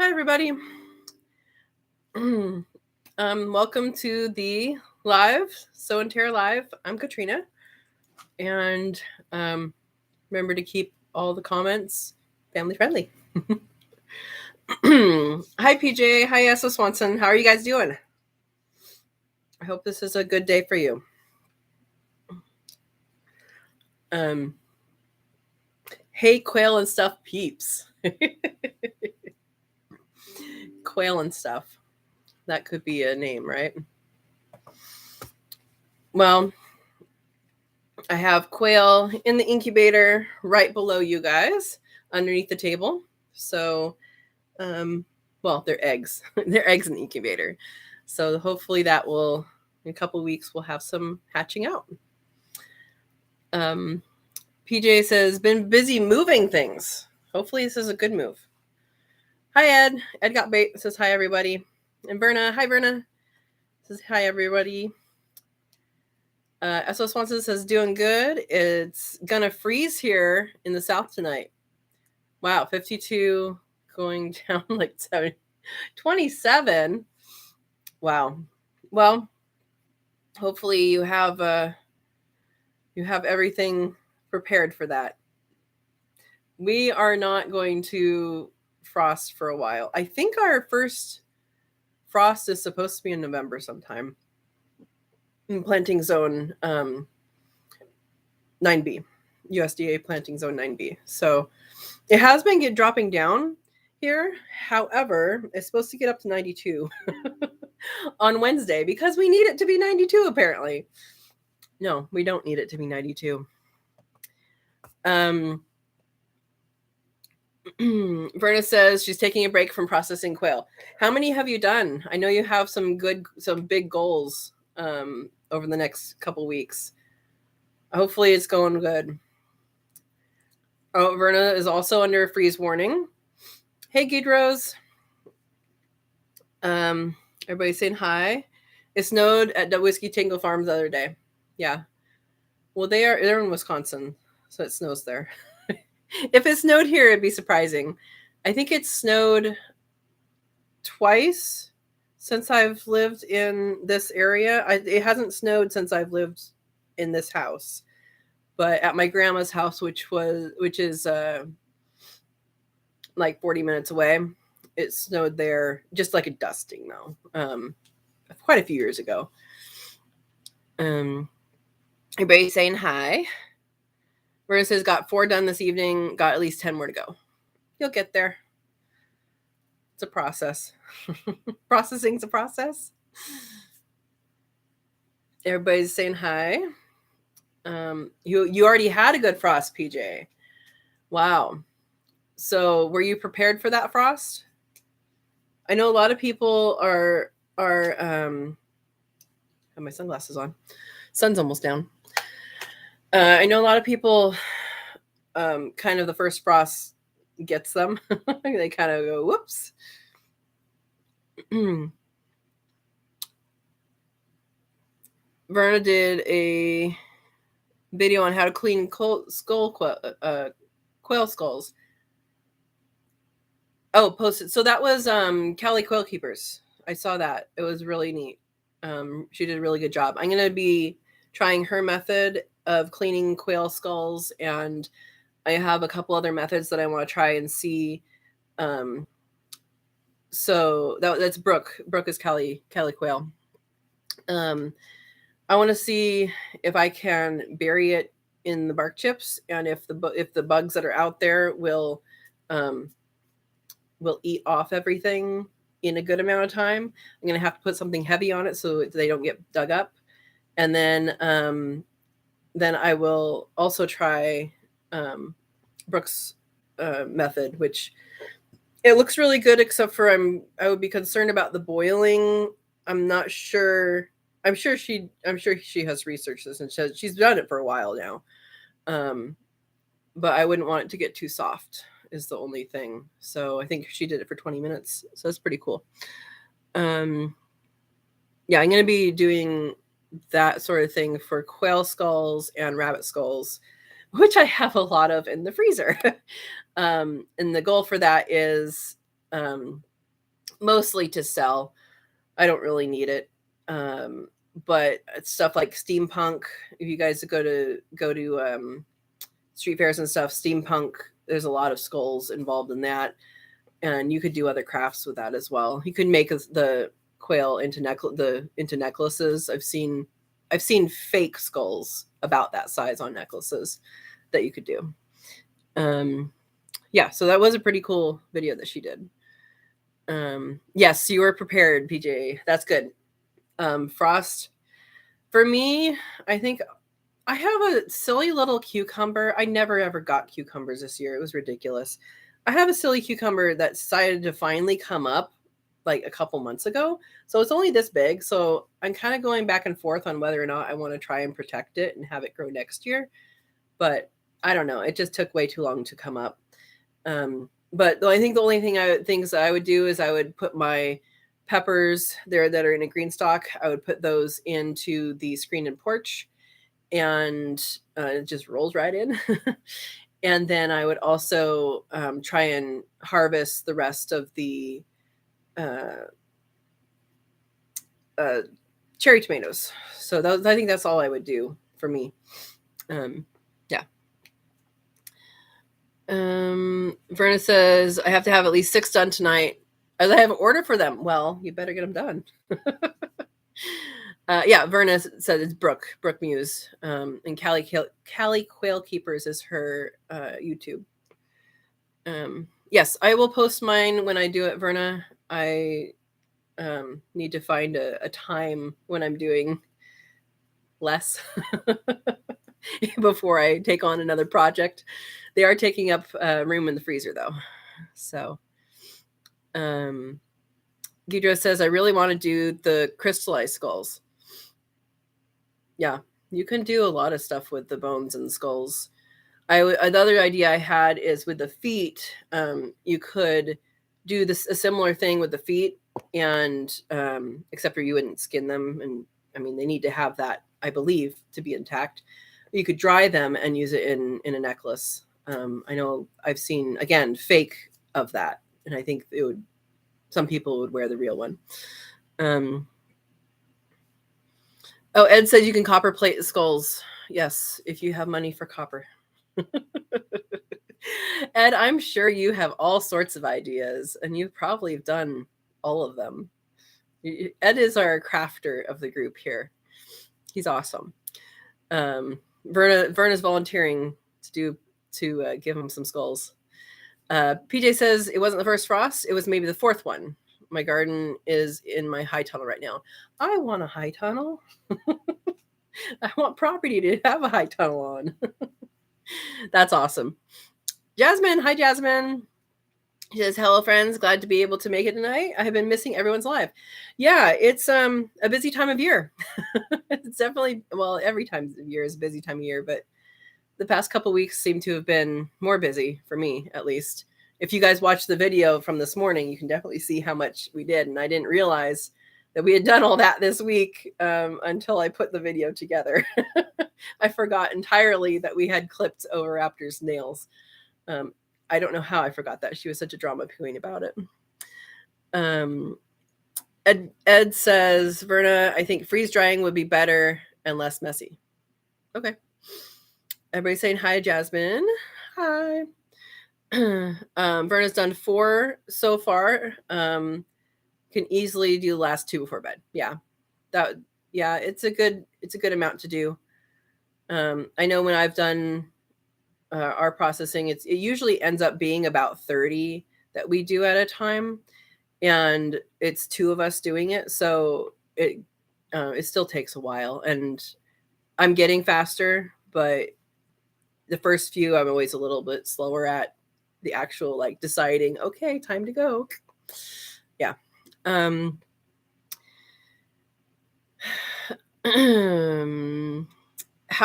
Hi, everybody. Welcome to the live Sow and Tare live. I'm Katrina, and remember to keep all the comments family friendly. Hi, PJ. Hi, Essa Swanson. How are you guys doing? I hope this is a good day for you. Hey, quail and stuff peeps. Quail and stuff. That could be a name, right? Well, I have quail in the incubator right below you guys underneath the table. So, well, they're eggs. They're eggs in the incubator. So hopefully that will, in a couple of weeks, we'll have some hatching out. PJ says, been busy moving things. Hopefully this is a good move. Hi, Ed. Ed got bait. Says hi, everybody. And Verna. Hi, Verna. Says hi, everybody. S.O. Swanson says, doing good. It's gonna freeze here in the south tonight. Wow, 52 going down like 27. Wow. Well, hopefully you have everything prepared for that. We are not going to frost for a while. I think our first frost is supposed to be in November sometime. In planting zone 9B, USDA planting zone 9B. So it has been dropping down here. However, it's supposed to get up to 92 on Wednesday because we need it to be 92 apparently. No, we don't need it to be 92. Verna says she's taking a break from processing quail. How many have you done? I know you have some big goals over the next couple weeks. Hopefully it's going good. Oh, Verna is also under a freeze warning. Hey, Gidrose. Everybody's saying hi. It snowed at the Whiskey Tango Farms the other day. Yeah. Well, they're in Wisconsin, so it snows there. If it snowed here, it'd be surprising. I think it snowed twice since I've lived in this area. It hasn't snowed since I've lived in this house, but at my grandma's house, which is like 40 minutes away, it snowed there, just like a dusting though. Quite a few years ago. Everybody saying hi. Verna says got 4 done this evening, got at least 10 more to go. You'll get there. It's a process. Processing's a process. Everybody's saying hi. You already had a good frost, PJ. Wow. So were you prepared for that frost? I know a lot of people are have my sunglasses on. Sun's almost down. I know a lot of people kind of the first frost gets them. They kind of go, whoops. Verna did a video on how to clean quail skulls. Oh, posted. So that was Cali Quail Keepers. I saw that. It was really neat. She did a really good job. I'm going to be trying her method of cleaning quail skulls, and I have a couple other methods that I want to try and see. So that's Brooke. Brooke is Cali Quail. I want to see if I can bury it in the bark chips, and if the bugs that are out there will eat off everything in a good amount of time. I'm going to have to put something heavy on it so they don't get dug up. And then I will also try Brooke's method, which it looks really good, except for I would be concerned about the boiling. I'm not sure. I'm sure she has researched this and she's done it for a while now. But I wouldn't want it to get too soft is the only thing. So I think she did it for 20 minutes. So that's pretty cool. Yeah, I'm going to be doing that sort of thing for quail skulls and rabbit skulls, which I have a lot of in the freezer. And the goal for that is mostly to sell. I don't really need it. But stuff like steampunk, if you guys go to street fairs and stuff, steampunk, there's a lot of skulls involved in that, and you could do other crafts with that as well. You could make the quail into necklaces. I've seen fake skulls about that size on necklaces that you could do. Yeah, so that was a pretty cool video that she did. Yes, you were prepared, PJ. That's good. Frost. For me, I think I have a silly little cucumber. I never ever got cucumbers this year. It was ridiculous. I have a silly cucumber that decided to finally come up like a couple months ago. So it's only this big. So I'm kind of going back and forth on whether or not I want to try and protect it and have it grow next year. But I don't know. It just took way too long to come up. But I think the only things I would do is I would put my peppers there that are in a green stalk. I would put those into the screen and porch, and it just rolls right in. And then I would also try and harvest the rest of the cherry tomatoes. So I think that's all I would do for me. Yeah. Verna says, I have to have at least 6 done tonight, as I have an order for them. Well, you better get them done. Yeah, Verna said it's Brooke Muse. And Callie Quail Keepers is her YouTube. Yes, I will post mine when I do it, Verna. I need to find a time when I'm doing less before I take on another project. They are taking up room in the freezer, though. So, Gidro says, I really want to do the crystallized skulls. Yeah, you can do a lot of stuff with the bones and skulls. Another idea I had is with the feet, you could do a similar thing with the feet, and except for you wouldn't skin them. And I mean, they need to have that, I believe, to be intact. You could dry them and use it in a necklace. I know I've seen, again, fake of that, and I think some people would wear the real one. Oh, Ed said you can copper plate the skulls. Yes, if you have money for copper. Ed, I'm sure you have all sorts of ideas, and you probably have done all of them. Ed is our crafter of the group here. He's awesome. Verna's volunteering to give him some skulls. PJ says it wasn't the first frost; it was maybe the 4th one. My garden is in my high tunnel right now. I want a high tunnel. I want property to have a high tunnel on. That's awesome. Jasmine, hi Jasmine. She says, hello friends, glad to be able to make it tonight. I have been missing everyone's live. Yeah, it's a busy time of year. It's definitely, well, every time of year is a busy time of year, but the past couple weeks seem to have been more busy for me, at least. If you guys watch the video from this morning, you can definitely see how much we did. And I didn't realize that we had done all that this week until I put the video together. I forgot entirely that we had clipped over Raptor's nails. I don't know how I forgot that. She was such a drama queen about it. Ed says, Verna, I think freeze drying would be better and less messy. Okay. Everybody's saying hi, Jasmine. Hi. Verna's done 4 so far. Can easily do the last 2 before bed. Yeah. It's a good amount to do. I know when I've done our processing, it usually ends up being about 30 that we do at a time, and it's 2 of us doing it, so it still takes a while, and I'm getting faster, but the first few I'm always a little bit slower at the actual like deciding, okay, time to go. Yeah. How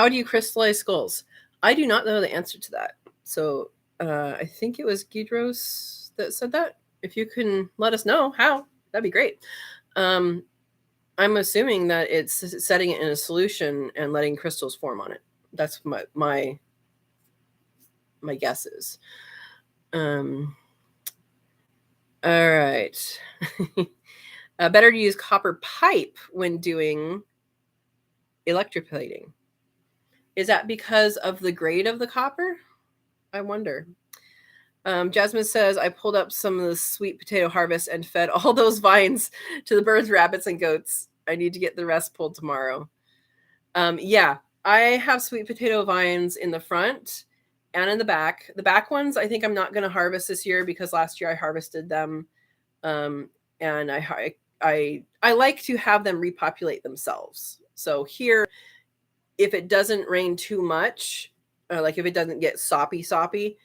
do you crystallize skulls? I do not know the answer to that. So I think it was Gidros that said that. If you can let us know how, that'd be great. I'm assuming that it's setting it in a solution and letting crystals form on it. That's my guess is. All right. Better to use copper pipe when doing electroplating. Is that because of the grade of the copper? I wonder. Jasmine says, I pulled up some of the sweet potato harvest and fed all those vines to the birds, rabbits, and goats. I need to get the rest pulled tomorrow. Yeah, I have sweet potato vines in the front and in the back. The back ones, I think I'm not going to harvest this year because last year I harvested them. And I like to have them repopulate themselves. So here, if it doesn't rain too much, like if it doesn't get soppy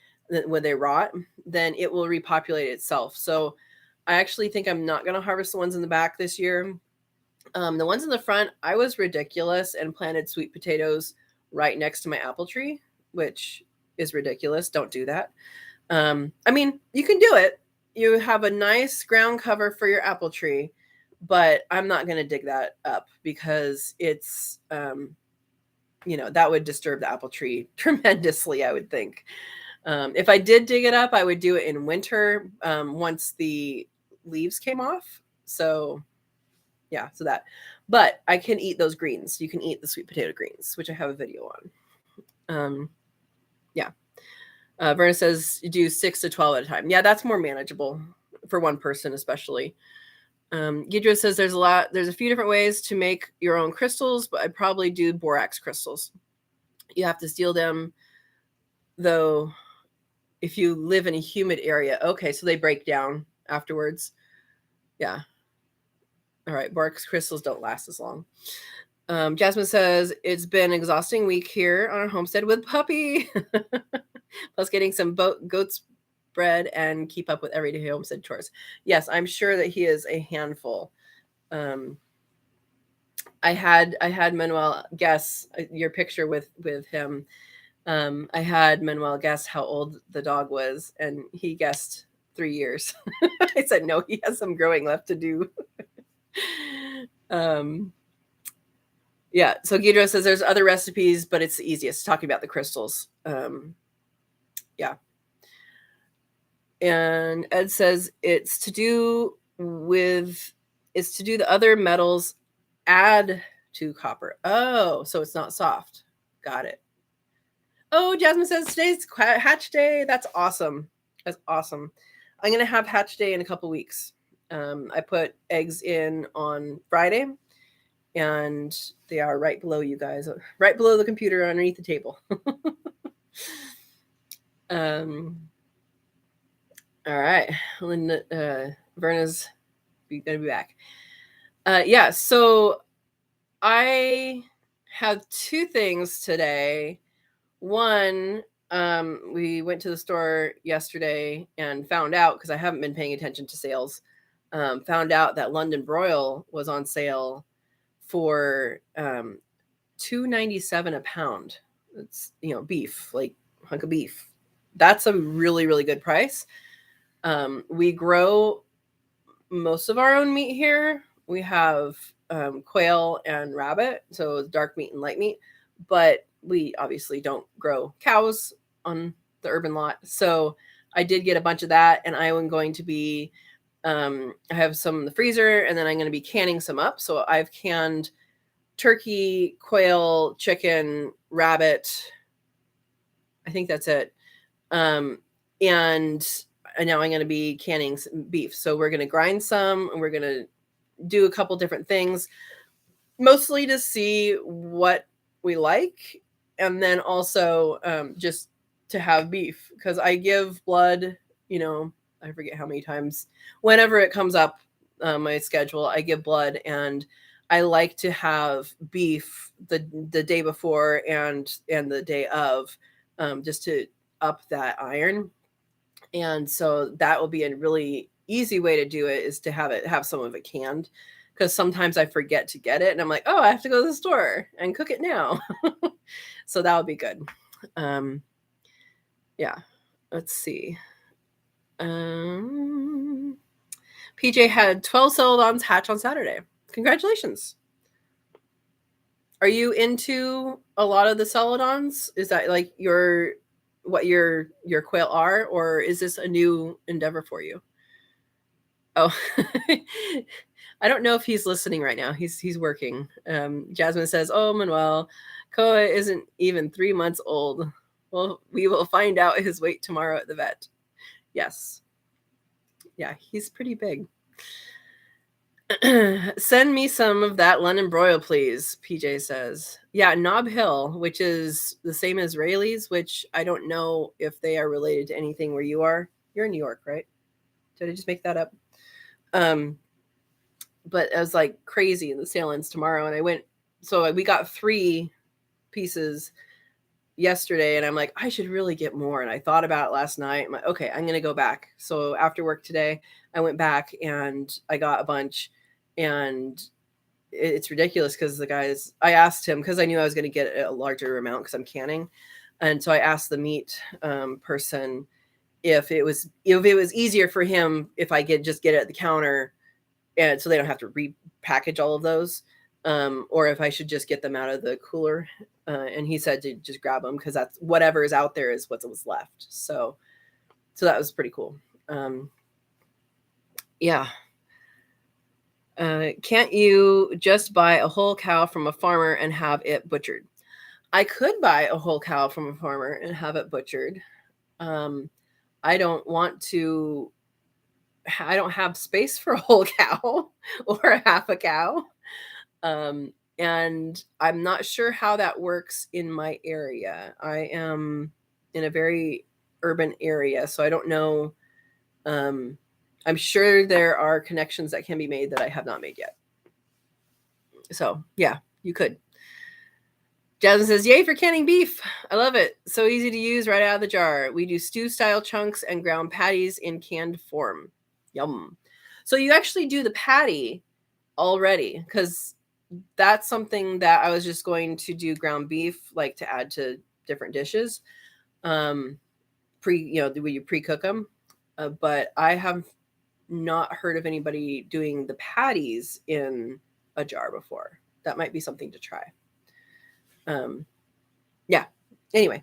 when they rot, then it will repopulate itself. So I actually think I'm not going to harvest the ones in the back this year. The ones in the front, I was ridiculous and planted sweet potatoes right next to my apple tree, which is ridiculous. Don't do that. I mean, you can do it. You have a nice ground cover for your apple tree, but I'm not going to dig that up because it's, that would disturb the apple tree tremendously, I would think. If I did dig it up, I would do it in winter once the leaves came off. So yeah, so that. But I can eat those greens. You can eat the sweet potato greens, which I have a video on. Yeah. Verna says you do 6 to 12 at a time. Yeah, that's more manageable for one person, especially. Gidra says there's a few different ways to make your own crystals, but I'd probably do borax crystals. You have to steal them, though, if you live in a humid area. Okay, so they break down afterwards. Yeah. All right, borax crystals don't last as long. Jasmine says, it's been an exhausting week here on our homestead with puppy. Plus getting some goat's bread and keep up with everyday homestead chores. Yes, I'm sure that he is a handful. I had Manuel guess your picture with him. I had Manuel guess how old the dog was, and he guessed 3 years. I said, no, he has some growing left to do. Yeah, so Gidro says there's other recipes, but it's the easiest, talking about the crystals. Yeah. And Ed says it's to do the other metals add to copper. Oh, so it's not soft. Got it. Oh, Jasmine says today's hatch day. That's awesome. That's awesome. I'm going to have hatch day in a couple weeks. I put eggs in on Friday, and they are right below you guys, right below the computer underneath the table. All right. Linda, Verna's going to be back. Yeah, so I have 2 things today. One, we went to the store yesterday and found out, because I haven't been paying attention to sales, found out that London broil was on sale for $2.97 a pound. It's beef, like hunk of beef. That's a really, really good price. We grow most of our own meat here. We have quail and rabbit, so dark meat and light meat, but we obviously don't grow cows on the urban lot. So I did get a bunch of that, and I am going to be, I have some in the freezer, and then I'm going to be canning some up. So I've canned turkey, quail, chicken, rabbit. I think that's it. And now I'm going to be canning some beef. So we're going to grind some, and we're going to do a couple different things, mostly to see what we like. And then also just to have beef, because I give blood, I forget how many times, whenever it comes up my schedule, I give blood, and I like to have beef the day before and the day of, just to up that iron. And so that will be a really easy way to do it, is to have some of it canned, because sometimes I forget to get it, and I'm like, oh, I have to go to the store and cook it now. So that would be good. Yeah, let's see. PJ had 12 celadons hatch on Saturday. Congratulations. Are you into a lot of the celadons? Is that like what your quail are, or is this a new endeavor for you? Oh, I don't know if he's listening right now. He's working. Jasmine says, "Oh, Manuel, Koa isn't even 3 months old. Well, we will find out his weight tomorrow at the vet." Yes. Yeah, he's pretty big. Send me some of that London broil, please, PJ says. Yeah, Nob Hill, which is the same as Rayleigh's, which I don't know if they are related to anything where you are. You're in New York, right? Did I just make that up? But I was like crazy in the sale-ins tomorrow, and I went. So we got 3 pieces yesterday, and I'm like, I should really get more. And I thought about it last night. I'm like, okay, I'm gonna go back. So after work today, I went back and I got a bunch, and it's ridiculous because I asked him because I knew I was going to get a larger amount because I'm canning, and so I asked the meat person if it was easier for him if I just get it at the counter, and so they don't have to repackage all of those, or if I should just get them out of the cooler. And he said to just grab them because that's whatever is out there is what was left. So that was pretty cool. Yeah. Can't you just buy a whole cow from a farmer and have it butchered? I could buy a whole cow from a farmer and have it butchered. I don't want to. I don't have space for a whole cow or a half a cow. And I'm not sure how that works in my area. I am in a very urban area, so I don't know. I'm sure there are connections that can be made that I have not made yet. So yeah, you could. Jasmine says, "Yay for canning beef! I love it. So easy to use right out of the jar. We do stew-style chunks and ground patties in canned form. Yum." So you actually do the patty already, because that's something that I was just going to do ground beef, like to add to different dishes. When you pre-cook them. But I have not heard of anybody doing the patties in a jar before. That might be something to try. Yeah. Anyway,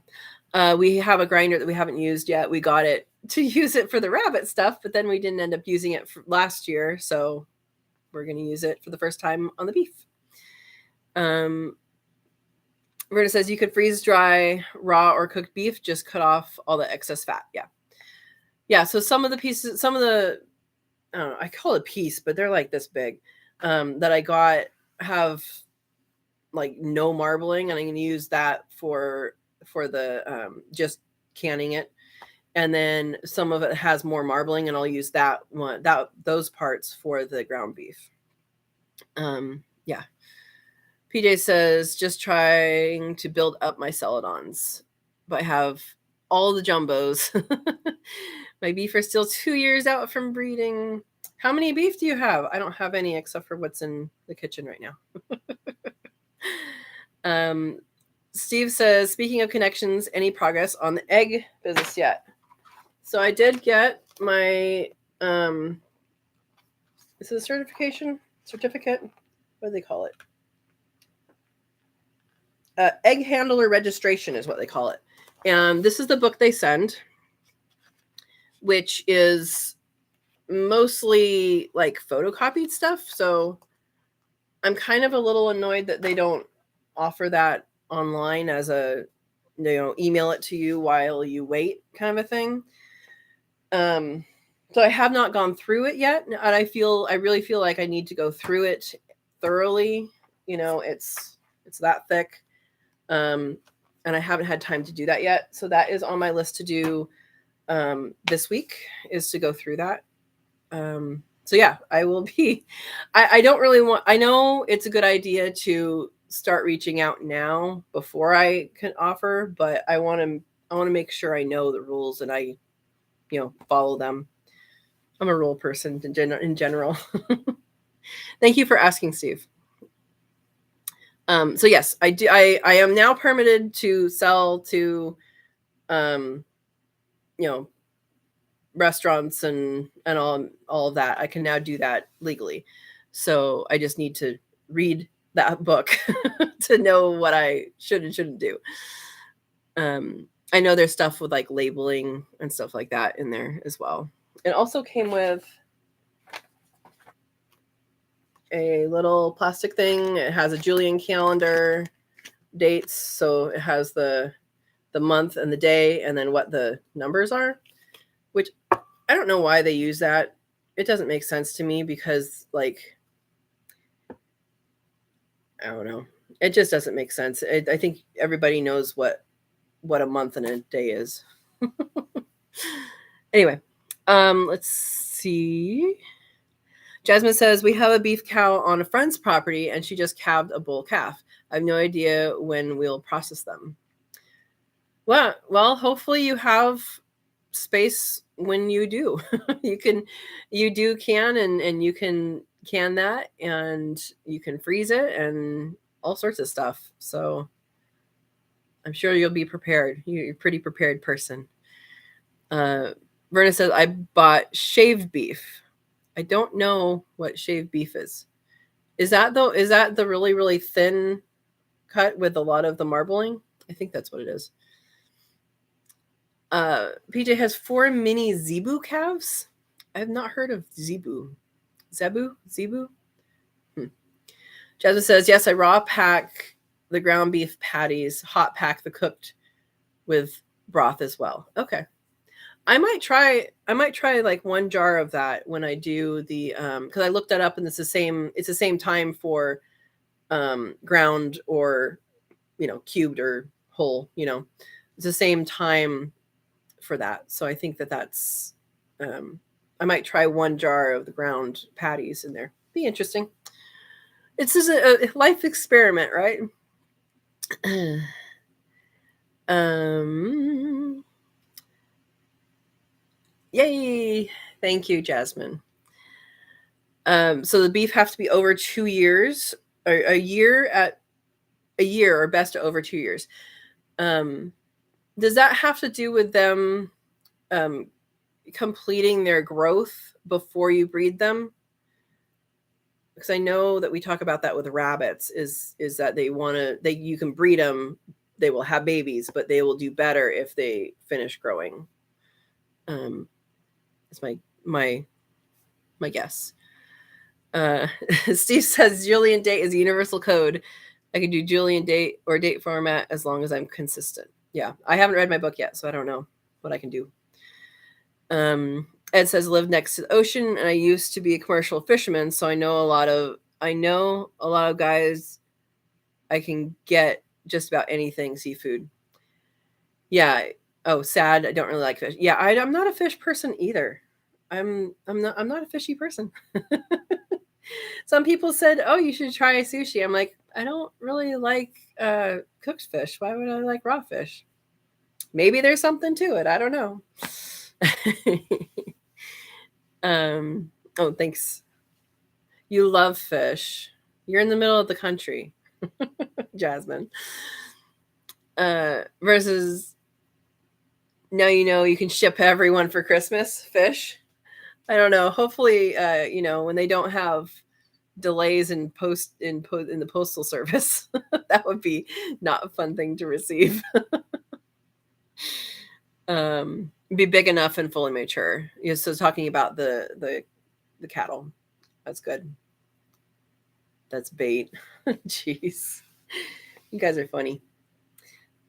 we have a grinder that we haven't used yet. We got it to use it for the rabbit stuff, but then we didn't end up using it for last year. So we're going to use it for the first time on the beef. Verna says you could freeze dry raw or cooked beef, just cut off all the excess fat. Yeah. Yeah. So some of the pieces, I don't know, I call it a piece, but they're like this big, that I got have like no marbling, and I'm going to use that for the just canning it. And then some of it has more marbling, and I'll use those parts for the ground beef. Yeah. PJ says, just trying to build up my celadons, but I have all the jumbos. My beef are still 2 years out from breeding. How many beef do you have? I don't have any except for what's in the kitchen right now. Steve says, speaking of connections, any progress on the egg business yet? So I did get my, is it a certificate? What do they call it? Egg handler registration is what they call it. And this is the book they send, which is mostly like photocopied stuff. So I'm kind of a little annoyed that they don't offer that online as email it to you while you wait kind of a thing. So I have not gone through it yet, and I really feel like I need to go through it thoroughly. It's that thick. And I haven't had time to do that yet. So that is on my list to do this week, is to go through that. So yeah, I will be. I don't really want. I know it's a good idea to start reaching out now before I can offer, but I want to make sure I know the rules and I, follow them. I'm a rule person in general. Thank you for asking, Steve. So yes, I do. I am now permitted to sell to, restaurants and all of that. I can now do that legally. So I just need to read that book to know what I should and shouldn't do. I know there's stuff with like labeling and stuff like that in there as well. It also came with a little plastic thing. It has a Julian calendar dates, so it has the month and the day and then what the numbers are, which I don't know why they use that. It doesn't make sense to me because, like, I don't know. It just doesn't make sense. I think everybody knows what a month and a day is. Anyway, let's see. Jasmine says, we have a beef cow on a friend's property and she just calved a bull calf. I have no idea when we'll process them. Well, hopefully you have space when you do. you can and you can can that and you can freeze it and all sorts of stuff. So I'm sure you'll be prepared. You're a pretty prepared person. Verna says, I bought shaved beef. I don't know what shaved beef is. Is that the really, really thin cut with a lot of the marbling? I think that's what it is. PJ has 4 mini zebu calves. I have not heard of zebu. Zebu? Jasmine says, yes, I raw pack the ground beef patties, hot pack the cooked with broth as well. Okay. I might try like 1 jar of that when I do the because I looked that up and it's the same time for ground or cubed or whole, it's the same time for that. So I think that's I might try 1 jar of the ground patties in there. Be interesting. It's just a life experiment, right? Yay! Thank you, Jasmine. So the beef have to be over 2 years, or a year, or best over 2 years. Does that have to do with them completing their growth before you breed them? Because I know that we talk about that with rabbits is that you can breed them, they will have babies, but they will do better if they finish growing. That's my guess. Steve says Julian date is a universal code. I can do Julian date or date format as long as I'm consistent. Yeah, I haven't read my book yet, so I don't know what I can do. Ed says, live next to the ocean, and I used to be a commercial fisherman, so I know a lot of guys. I can get just about anything seafood. Yeah. Oh, sad. I don't really like fish. Yeah, I'm not a fish person either. I'm not a fishy person. Some people said, oh, you should try sushi. I'm like, I don't really like cooked fish. Why would I like raw fish? Maybe there's something to it. I don't know. Oh, thanks. You love fish. You're in the middle of the country. Jasmine. Versus now you can ship everyone for Christmas fish. I don't know. Hopefully, when they don't have delays in the postal service, that would be not a fun thing to receive. Be big enough and fully mature. So talking about the cattle, that's good. That's bait. Jeez, you guys are funny.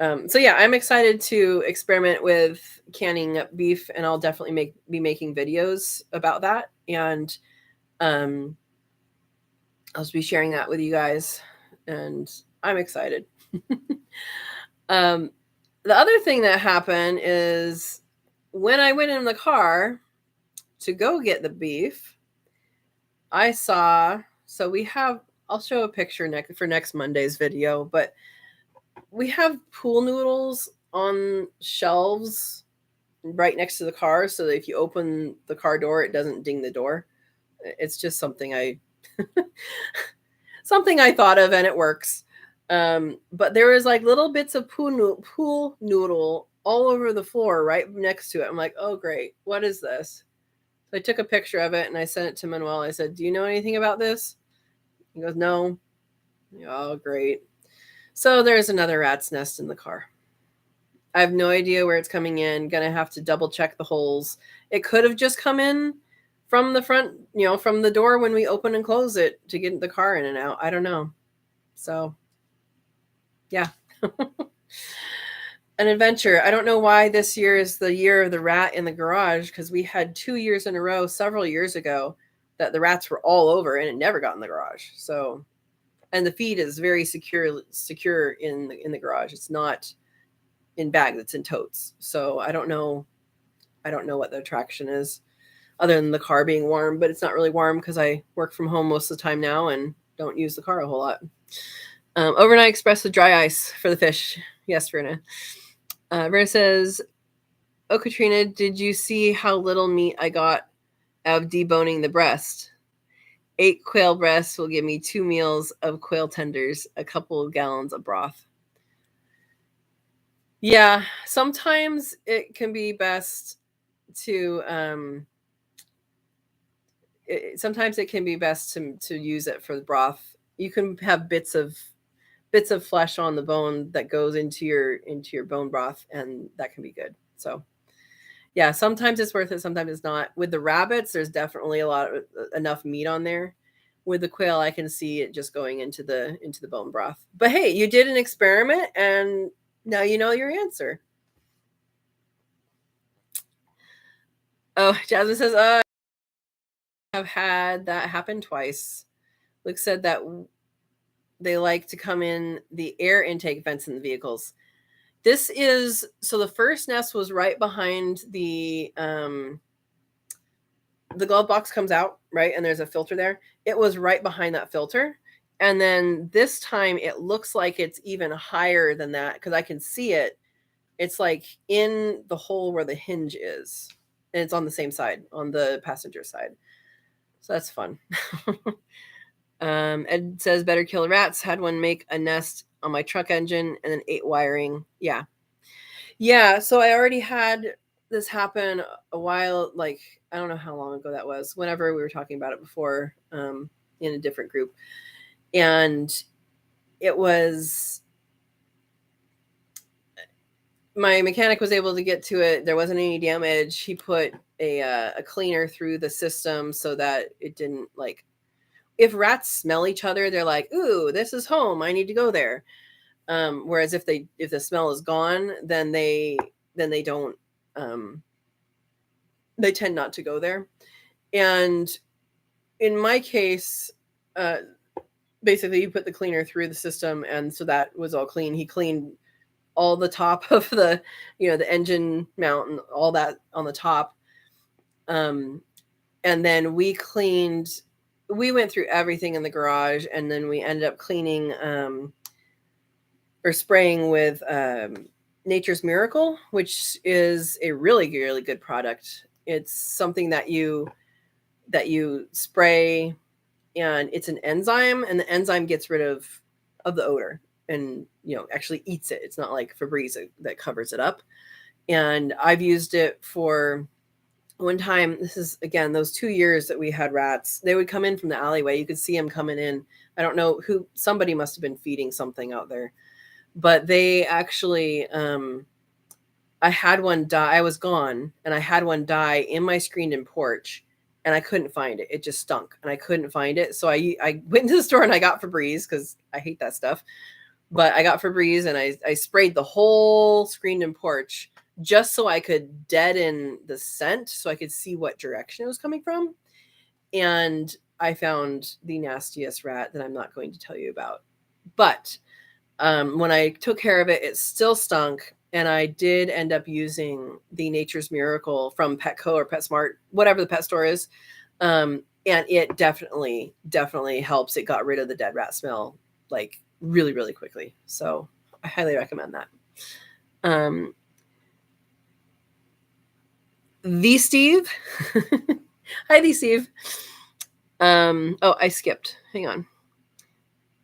So yeah, I'm excited to experiment with canning up beef, and I'll definitely be making videos about that, and I'll just be sharing that with you guys, and I'm excited. The other thing that happened is when I went in the car to go get the beef, I saw. So I'll show a picture for next Monday's video, but we have pool noodles on shelves right next to the car, so that if you open the car door, it doesn't ding the door. It's just something I thought of, and it works. But there was like little bits of pool noodle all over the floor right next to it. I'm like, oh great, what is this? So I took a picture of it and I sent it to Manuel. I said, do you know anything about this? He goes, no. Oh, great. So there's another rat's nest in the car. I have no idea where it's coming in. Gonna have to double check the holes. It could have just come in from the front, from the door when we open and close it to get the car in and out. I don't know. So, yeah. An adventure. I don't know why this year is the year of the rat in the garage, because we had 2 years in a row several years ago that the rats were all over and it never got in the garage. So, and the feed is very secure in the garage. It's not in bags, it's in totes. So I don't know what the attraction is other than the car being warm, but it's not really warm because I work from home most of the time now and don't use the car a whole lot. Overnight express with dry ice for the fish. Yes, Verna. Verna says, "Oh, Katrina, did you see how little meat I got of deboning the breast? 8 quail breasts will give me 2 meals of quail tenders, a couple of gallons of broth." Yeah, sometimes it can be best to sometimes it can be best to use it for the broth. You can have bits of flesh on the bone that goes into your bone broth, and that can be good. So yeah, sometimes it's worth it, sometimes it's not. With the rabbits, there's definitely enough meat on there. With the quail, I can see it just going into the bone broth. But hey, you did an experiment and now you know your answer. Oh, Jasmine says, I have had that happen twice. Luke said that they like to come in the air intake vents in the vehicles. This is, so the first nest was right behind the glove box comes out, right? And there's a filter there. It was right behind that filter. And then this time it looks like it's even higher than that because I can see it. It's like in the hole where the hinge is. And it's on the same side, on the passenger side. So that's fun. Ed says, better kill rats. Had one make a nest on my truck engine and then 8 wiring. Yeah. Yeah. So I already had this happen a while, like, I don't know how long ago that was, whenever we were talking about it before, in a different group. And it was, my mechanic was able to get to it. There wasn't any damage. He put a cleaner through the system so that it didn't, like, if rats smell each other, they're like, ooh, this is home, I need to go there. Whereas if the smell is gone, then they don't, they tend not to go there. And in my case, basically you put the cleaner through the system, and so that was all clean. He cleaned all the top of the engine mount and all that on the top. And then we went through everything in the garage, and then we ended up cleaning or spraying with Nature's Miracle, which is a really, really good product. It's something that you spray, and it's an enzyme, and the enzyme gets rid of the odor and actually eats it. It's not like Febreze that covers it up. And I've used it for one time. This is, again, those 2 years that we had rats. They would come in from the alleyway. You could see them coming in. I don't know who, somebody must have been feeding something out there, but they actually, I had one die. I was gone, and I had one die in my screened-in porch, and I couldn't find it. It just stunk, and I couldn't find it. So I went into the store and I got Febreze, because I hate that stuff. But I got Febreze, and I sprayed the whole screened-in porch just so I could deaden the scent, so I could see what direction it was coming from. And I found the nastiest rat that I'm not going to tell you about. But when I took care of it, it still stunk. And I did end up using the Nature's Miracle from Petco or PetSmart, whatever the pet store is. And it definitely helps. It got rid of the dead rat smell, like, really, really quickly. So I highly recommend that. The Steve. Hi, the Steve. Oh, I skipped. Hang on.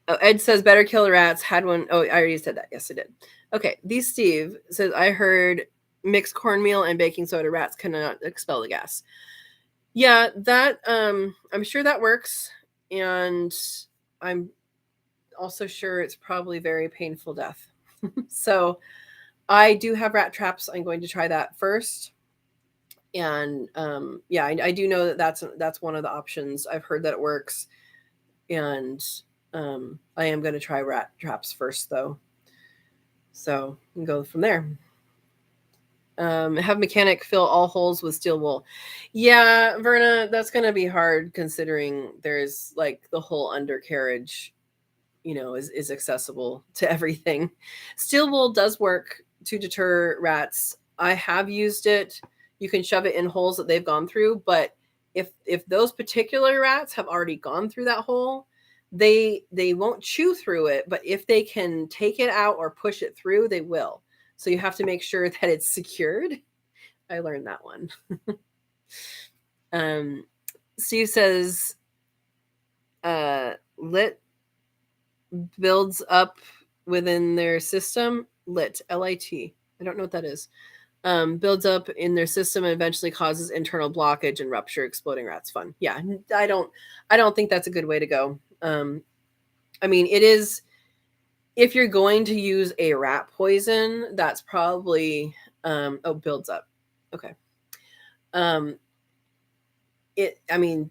Oh, Ed says better kill the rats. Had one. Oh, I already said that. Yes, I did. Okay. The Steve says, I heard mixed cornmeal and baking soda, rats cannot expel the gas. Yeah, that I'm sure that works. And I'm also sure it's probably very painful death. So I do have rat traps. I'm going to try that first. And yeah, I do know that that's one of the options. I've heard that it works, and I am going to try rat traps first, though. So we can go from there. Have mechanic fill all holes with steel wool. Yeah, Verna, that's going to be hard considering there's like the whole undercarriage, is accessible to everything. Steel wool does work to deter rats. I have used it. You can shove it in holes that they've gone through, but if those particular rats have already gone through that hole, they won't chew through it, but if they can take it out or push it through, they will. So you have to make sure that it's secured. I learned that one. Steve says, lit builds up within their system. Lit, L-I-T. I don't know what that is. Builds up in their system and eventually causes internal blockage and rupture, exploding rats. Fun. Yeah, I don't think that's a good way to go. I mean, it is, if you're going to use a rat poison, that's probably builds up. Okay. I mean,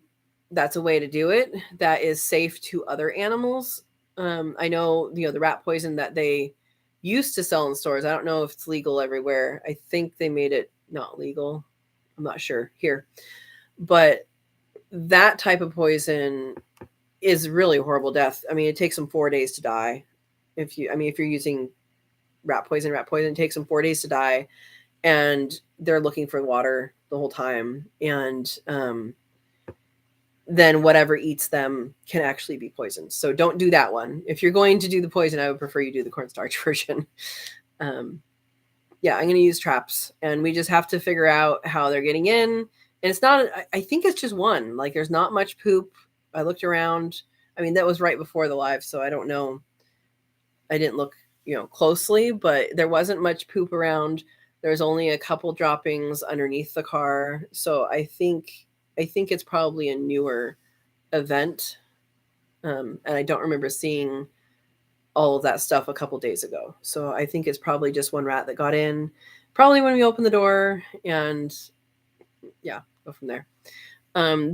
that's a way to do it that is safe to other animals. I know, the rat poison that they used to sell in stores, I don't know if it's legal everywhere. I think they made it not legal. I'm not sure here. But that type of poison is really horrible death. I mean, it takes them 4 days to die. If you're using rat poison, it takes them 4 days to die, and they're looking for water the whole time. And then whatever eats them can actually be poisoned. So don't do that one. If you're going to do the poison, I would prefer you do the cornstarch version. Yeah, I'm going to use traps, and we just have to figure out how they're getting in. And it's not, I think it's just one. Like, there's not much poop. I looked around. I mean, that was right before the live, so I don't know. I didn't look, closely, but there wasn't much poop around. There's only a couple droppings underneath the car. So I think it's probably a newer event. And I don't remember seeing all of that stuff a couple days ago. So I think it's probably just one rat that got in, probably when we opened the door, and yeah, go from there.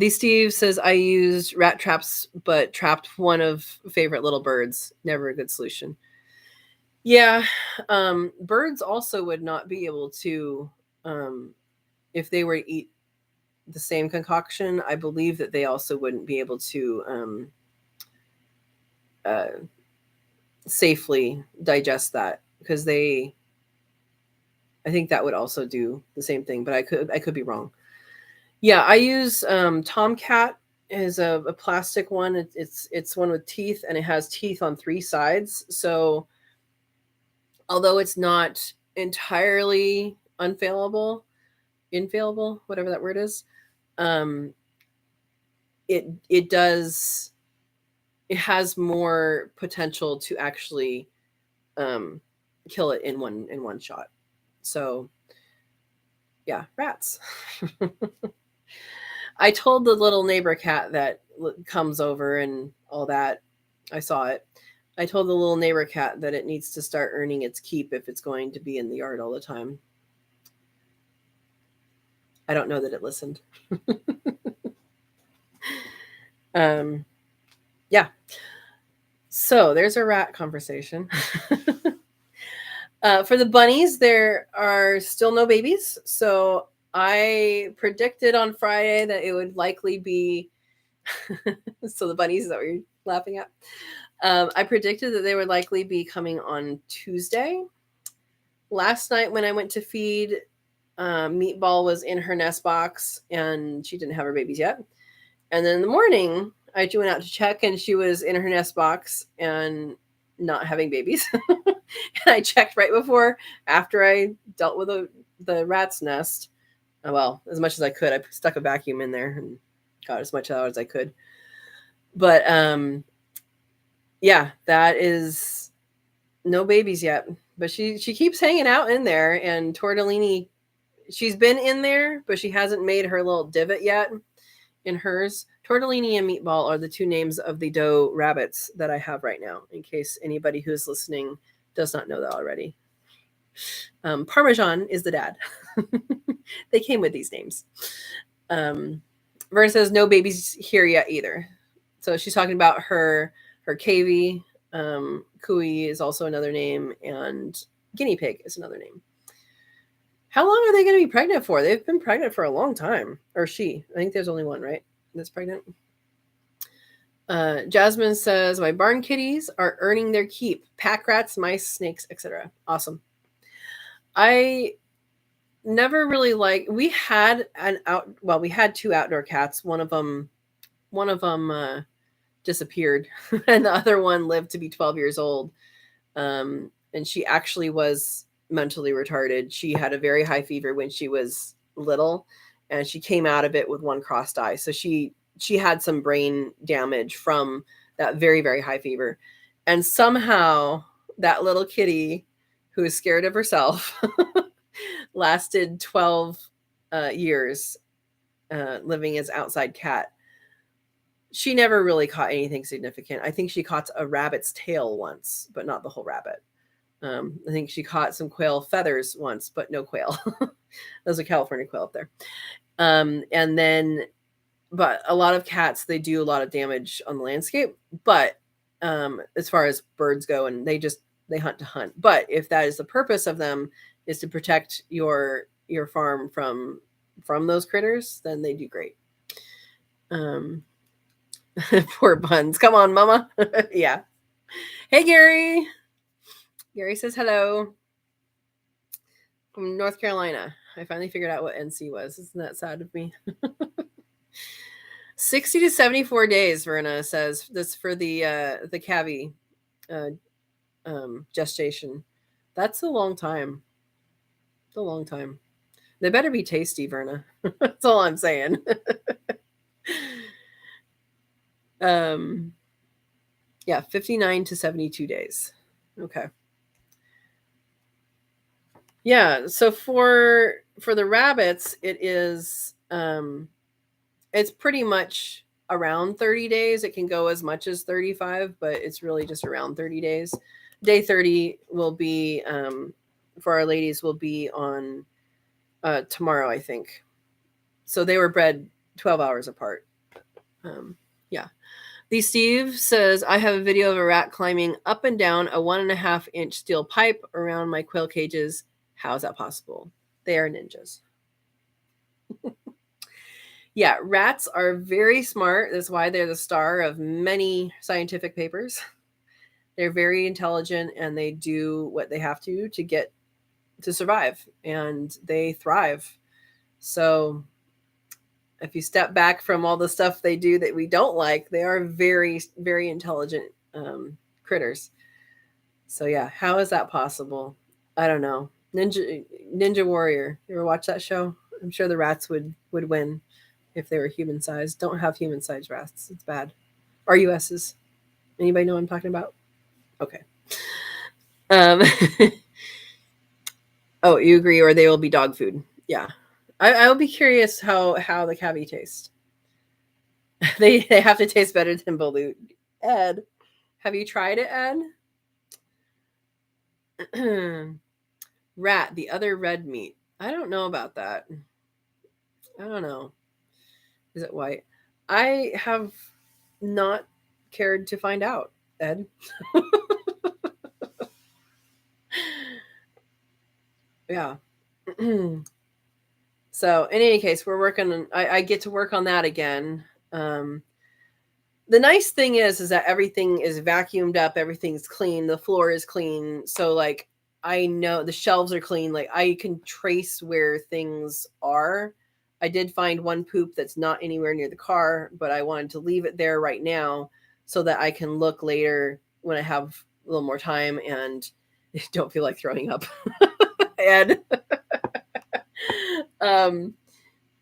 Steve says, I used rat traps, but trapped one of favorite little birds. Never a good solution. Yeah. Birds also would not be able to, if they were to eat the same concoction, I believe that they also wouldn't be able to safely digest that, because I think that would also do the same thing, but I could be wrong. Yeah, I use Tomcat is a plastic one. It's one with teeth, and it has teeth on 3 sides. So although it's not entirely infallible, whatever that word is, it does, it has more potential to actually kill it in one shot. So yeah, rats. I told the little neighbor cat that comes over and all that. I saw it. I told the little neighbor cat that it needs to start earning its keep if it's going to be in the yard all the time. I don't know that it listened. Yeah. So there's a rat conversation. For the bunnies, there are still no babies. So I predicted on Friday that it would likely be. So the bunnies, is that what you're laughing at? I predicted that they would likely be coming on Tuesday. Last night when I went to feed, Meatball was in her nest box and she didn't have her babies yet. And then in the morning, I went out to check and she was in her nest box and not having babies. And I checked right after I dealt with the rat's nest. Well, as much as I could. I stuck a vacuum in there and got as much out as I could. But yeah, that is no babies yet. But she keeps hanging out in there, and Tortellini, she's been in there, but she hasn't made her little divot yet in hers. Tortellini and Meatball are the 2 names of the doe rabbits that I have right now, in case anybody who's listening does not know that already. Parmesan is the dad. They came with these names. Verna says no babies here yet either. So she's talking about her KV. Kui is also another name, and guinea pig is another name. How long are they going to be pregnant for? They've been pregnant for a long time. Or she. I think there's only one, right? That's pregnant. Jasmine says, my barn kitties are earning their keep. Pack rats, mice, snakes, etc. Awesome. I never really we had we had two outdoor cats. One of them disappeared and the other one lived to be 12 years old. And she actually was mentally retarded. She had a very high fever when she was little, and she came out of it with one crossed eye. So she had some brain damage from that very, very high fever. And somehow that little kitty who is scared of herself lasted 12 years living as outside cat. She never really caught anything significant. I think she caught a rabbit's tail once, but not the whole rabbit. I think she caught some quail feathers once, but no quail. Those are California quail up there. But a lot of cats, they do a lot of damage on the landscape. But as far as birds go, and they hunt to hunt. But if that is the purpose of them, is to protect your farm from those critters, then they do great. Poor buns. Come on, mama. Yeah. Hey, Gary. Gary says hello from North Carolina. I finally figured out what NC was. Isn't that sad of me? 60 to 74 days, Verna says. That's for the calvie gestation. That's a long time. It's a long time. They better be tasty, Verna. That's all I'm saying. Yeah, 59 to 72 days. Okay. Yeah, so for the rabbits, it is it's pretty much around 30 days. It can go as much as 35, but it's really just around 30 days. Day 30 will be for our ladies will be on tomorrow, I think. So they were bred 12 hours apart. Yeah. The Steve says, I have a video of a rat climbing up and down a 1.5-inch steel pipe around my quail cages. How is that possible? They are ninjas. Yeah, rats are very smart. That's why they're the star of many scientific papers. They're very intelligent, and they do what they have to get to survive, and they thrive. So if you step back from all the stuff they do that we don't like, they are very, very intelligent critters. So yeah, how is that possible? I don't know. Ninja Warrior. You ever watch that show? I'm sure the rats would win if they were human sized. Don't have human sized rats. It's bad. RUSs. Anybody know what I'm talking about? Okay. Oh, you agree, or they will be dog food. Yeah. I'll be curious how the cabbie tastes. They have to taste better than balut. Ed, have you tried it, Ed? Rat, the other red meat. I don't know about that. I don't know. Is it white? I have not cared to find out, Ed. Yeah. So in any case, we're working on, I get to work on that again. The nice thing is that everything is vacuumed up, everything's clean, the floor is clean. So like I know the shelves are clean, like I can trace where things are. I did find one poop that's not anywhere near the car, but I wanted to leave it there right now so that I can look later when I have a little more time and don't feel like throwing up. Ed.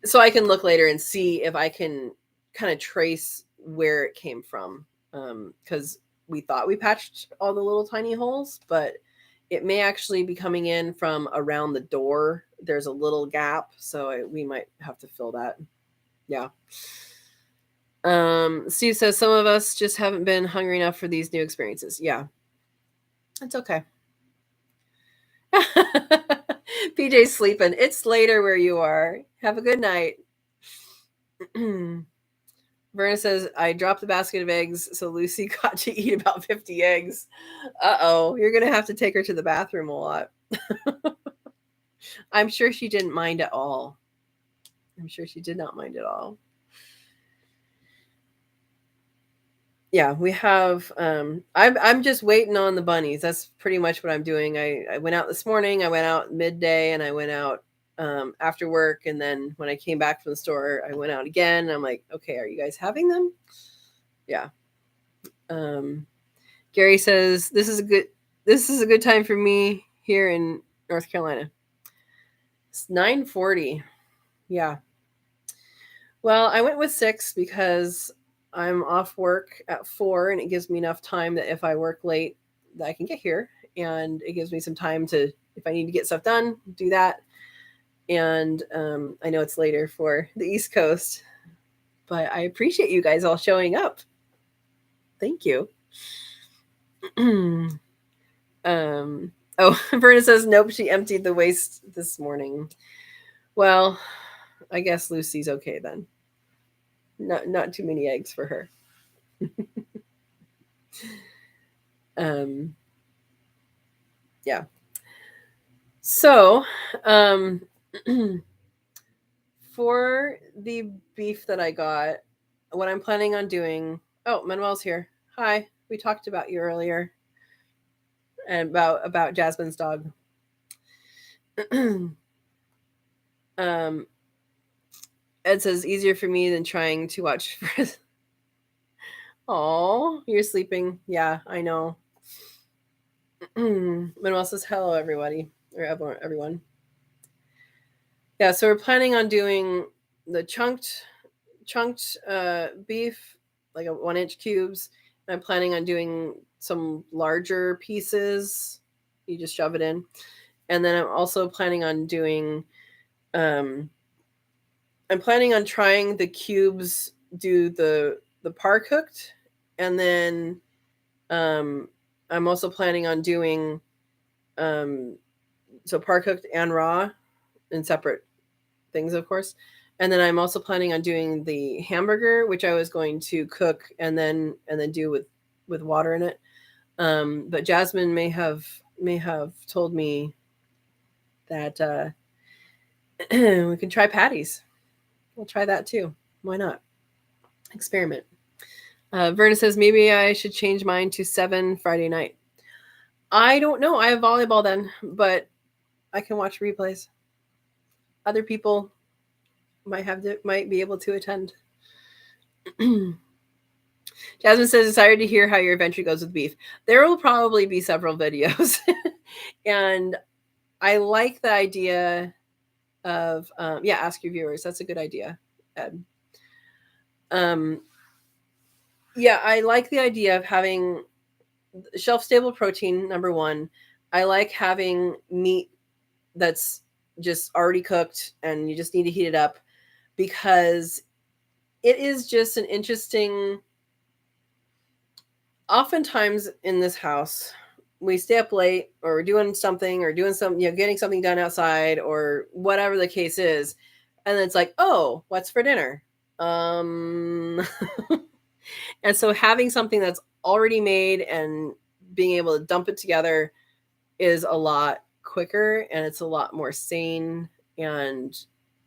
So I can look later and see if I can kind of trace where it came from. Because we thought we patched all the little tiny holes, but it may actually be coming in from around the door. There's a little gap, so we might have to fill that. Yeah. Steve says some of us just haven't been hungry enough for these new experiences. Yeah. That's okay. PJ's sleeping. It's later where you are. Have a good night. Verna says, I dropped the basket of eggs, so Lucy got to eat about 50 eggs. Uh-oh, you're going to have to take her to the bathroom a lot. I'm sure she didn't mind at all. I'm sure she did not mind at all. Yeah, we have, I'm just waiting on the bunnies. That's pretty much what I'm doing. I went out this morning, I went out midday, and I went out after work. And then when I came back from the store, I went out again. I'm like, okay, are you guys having them? Yeah. Gary says, this is a good time for me here in North Carolina. It's 9:40. Yeah. Well, I went with 6 because I'm off work at 4, and it gives me enough time that if I work late, that I can get here, and it gives me some time to, if I need to get stuff done, do that. And I know it's later for the East Coast, but I appreciate you guys all showing up. Thank you. Oh, Verna says, nope, she emptied the waste this morning. Well, I guess Lucy's okay then. Not too many eggs for her. Yeah. So, for the beef that I got, what I'm planning on doing. Oh, Manuel's here. Hi. We talked about you earlier, and about Jasmine's dog. Ed says, easier for me than trying to watch. Oh, you're sleeping. Yeah, I know. Manuel says, hello, everybody, or everyone. Yeah, so we're planning on doing the chunked beef, like a 1-inch cubes. And I'm planning on doing some larger pieces. You just shove it in. And then I'm also planning on doing, I'm planning on trying the cubes, do the par cooked. And then I'm also planning on doing, so par cooked and raw in separate things, of course. And then I'm also planning on doing the hamburger, which I was going to cook and then do with water in it. But Jasmine may have told me that we can try patties. We'll try that too. Why not? Experiment. Verna says, maybe I should change mine to 7 Friday night. I don't know. I have volleyball then, but I can watch replays. Other people might be able to attend. Jasmine says, excited to hear how your adventure goes with beef. There will probably be several videos. And I like the idea of, ask your viewers. That's a good idea, Ed. Yeah, I like the idea of having shelf-stable protein, number one. I like having meat that's just already cooked and you just need to heat it up, because it is just an interesting, oftentimes in this house, we stay up late or we're doing something or doing some, getting something done outside or whatever the case is. And then it's like, oh, what's for dinner? And so having something that's already made and being able to dump it together is a lot quicker, and it's a lot more sane and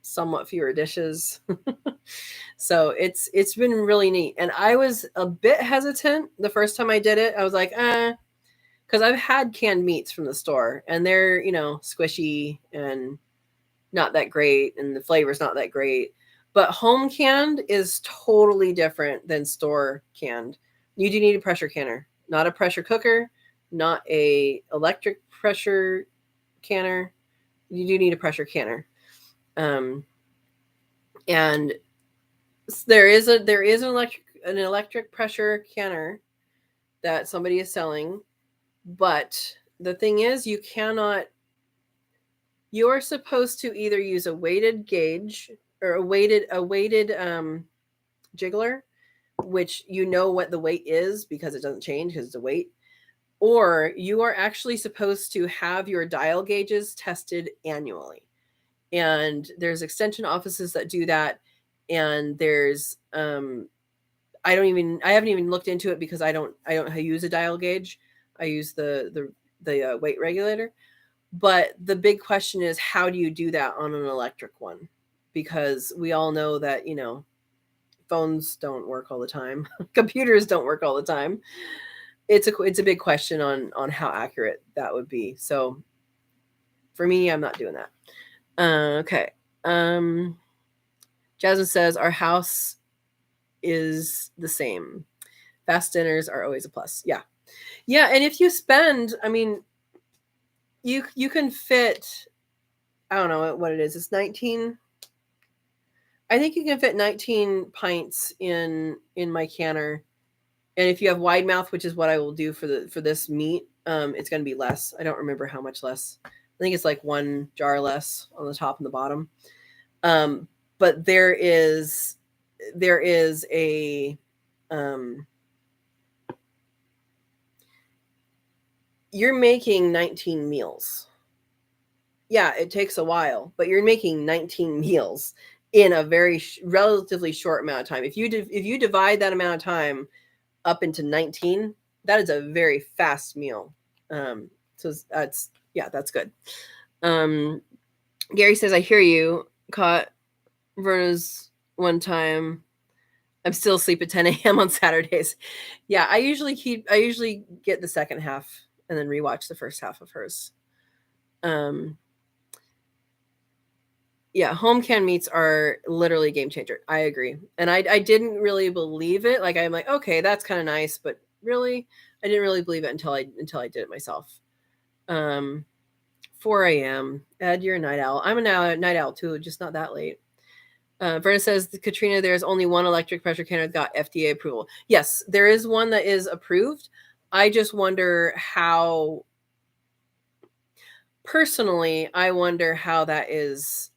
somewhat fewer dishes. So it's been really neat. And I was a bit hesitant the first time I did it. I was like, because I've had canned meats from the store and they're, squishy and not that great, and the flavor's not that great. But home canned is totally different than store canned. You do need a pressure canner, not a pressure cooker, not a electric pressure canner. You do need a pressure canner. And there is an electric pressure canner that somebody is selling, but the thing is, you're supposed to either use a weighted gauge or a weighted jiggler, which what the weight is because it doesn't change because it's a weight. or you are actually supposed to have your dial gauges tested annually. And there's extension offices that do that. And there's I haven't even looked into it because I don't use a dial gauge. I use the weight regulator. But the big question is, how do you do that on an electric one? Because we all know that, phones don't work all the time. Computers don't work all the time. It's a big question on how accurate that would be. So for me, I'm not doing that. Okay. Jasmine says our house is the same. Fast dinners are always a plus. Yeah. Yeah. And if you spend, I mean, you can fit, I don't know what it is. It's 19. I think you can fit 19 pints in my canner. And if you have wide mouth, which is what I will do for this meat, it's going to be less. I don't remember how much less. I think it's like 1 jar less on the top and the bottom. But there is a you're making 19 meals. Yeah, it takes a while, but you're making 19 meals in a very relatively short amount of time. If you divide that amount of time up into 19, that is a very fast meal. So that's good. Gary says, I hear you. Caught Verna's one time. I'm still asleep at 10 a.m. on Saturdays. Yeah, I usually get the second half and then rewatch the first half of hers. Yeah, home canned meats are literally game changer. I agree. And I didn't really believe it. Like, I'm like, okay, that's kind of nice, but really, I didn't really believe it until I did it myself. 4 a.m. Ed, you're a night owl. I'm a night owl too, just not that late. Verna says, Katrina, there's only one electric pressure canner that got FDA approval. Yes, there is one that is approved. I just wonder how, personally, I wonder how that is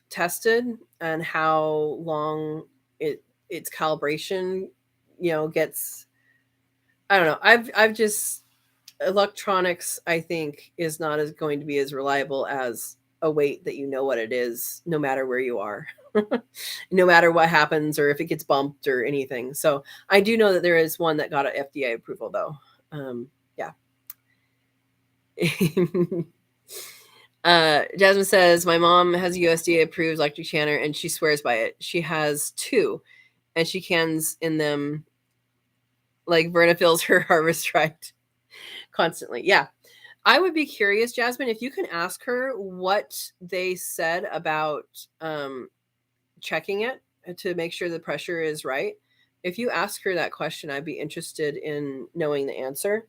tested and how long its calibration, gets. I don't know. I've just, electronics, I think, is not as going to be as reliable as a weight that you know what it is, no matter where you are, no matter what happens or if it gets bumped or anything. So I do know that there is one that got an FDA approval, though. Yeah. Jasmine says, my mom has a USDA approved electric canner and she swears by it. She has 2 and she cans in them like Verna fills her harvest right constantly. Yeah. I would be curious, Jasmine, if you can ask her what they said about checking it to make sure the pressure is right. If you ask her that question, I'd be interested in knowing the answer,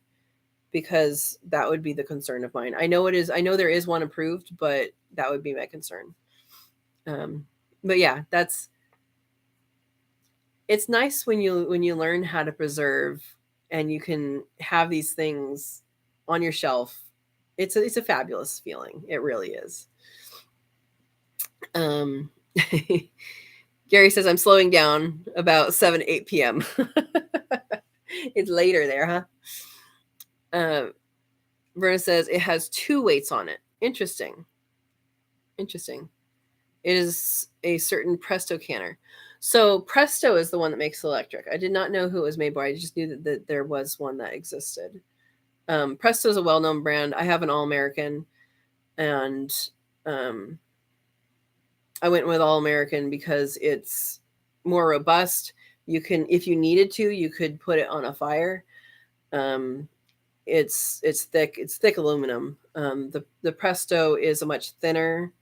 because that would be the concern of mine. I know there is one approved, but that would be my concern. But yeah, it's nice when you learn how to preserve and you can have these things on your shelf. It's a fabulous feeling. It really is. Gary says, I'm slowing down about 8 p.m. It's later there, huh? Verna says it has 2 weights on it. Interesting. It is a certain Presto canner. So Presto is the one that makes electric. I did not know who it was made by. I just knew that there was one that existed. Presto is a well-known brand. I have an All-American, and I went with All-American because it's more robust. You can, if you needed to, you could put it on a fire. It's thick. It's thick aluminum. The Presto is a much thinner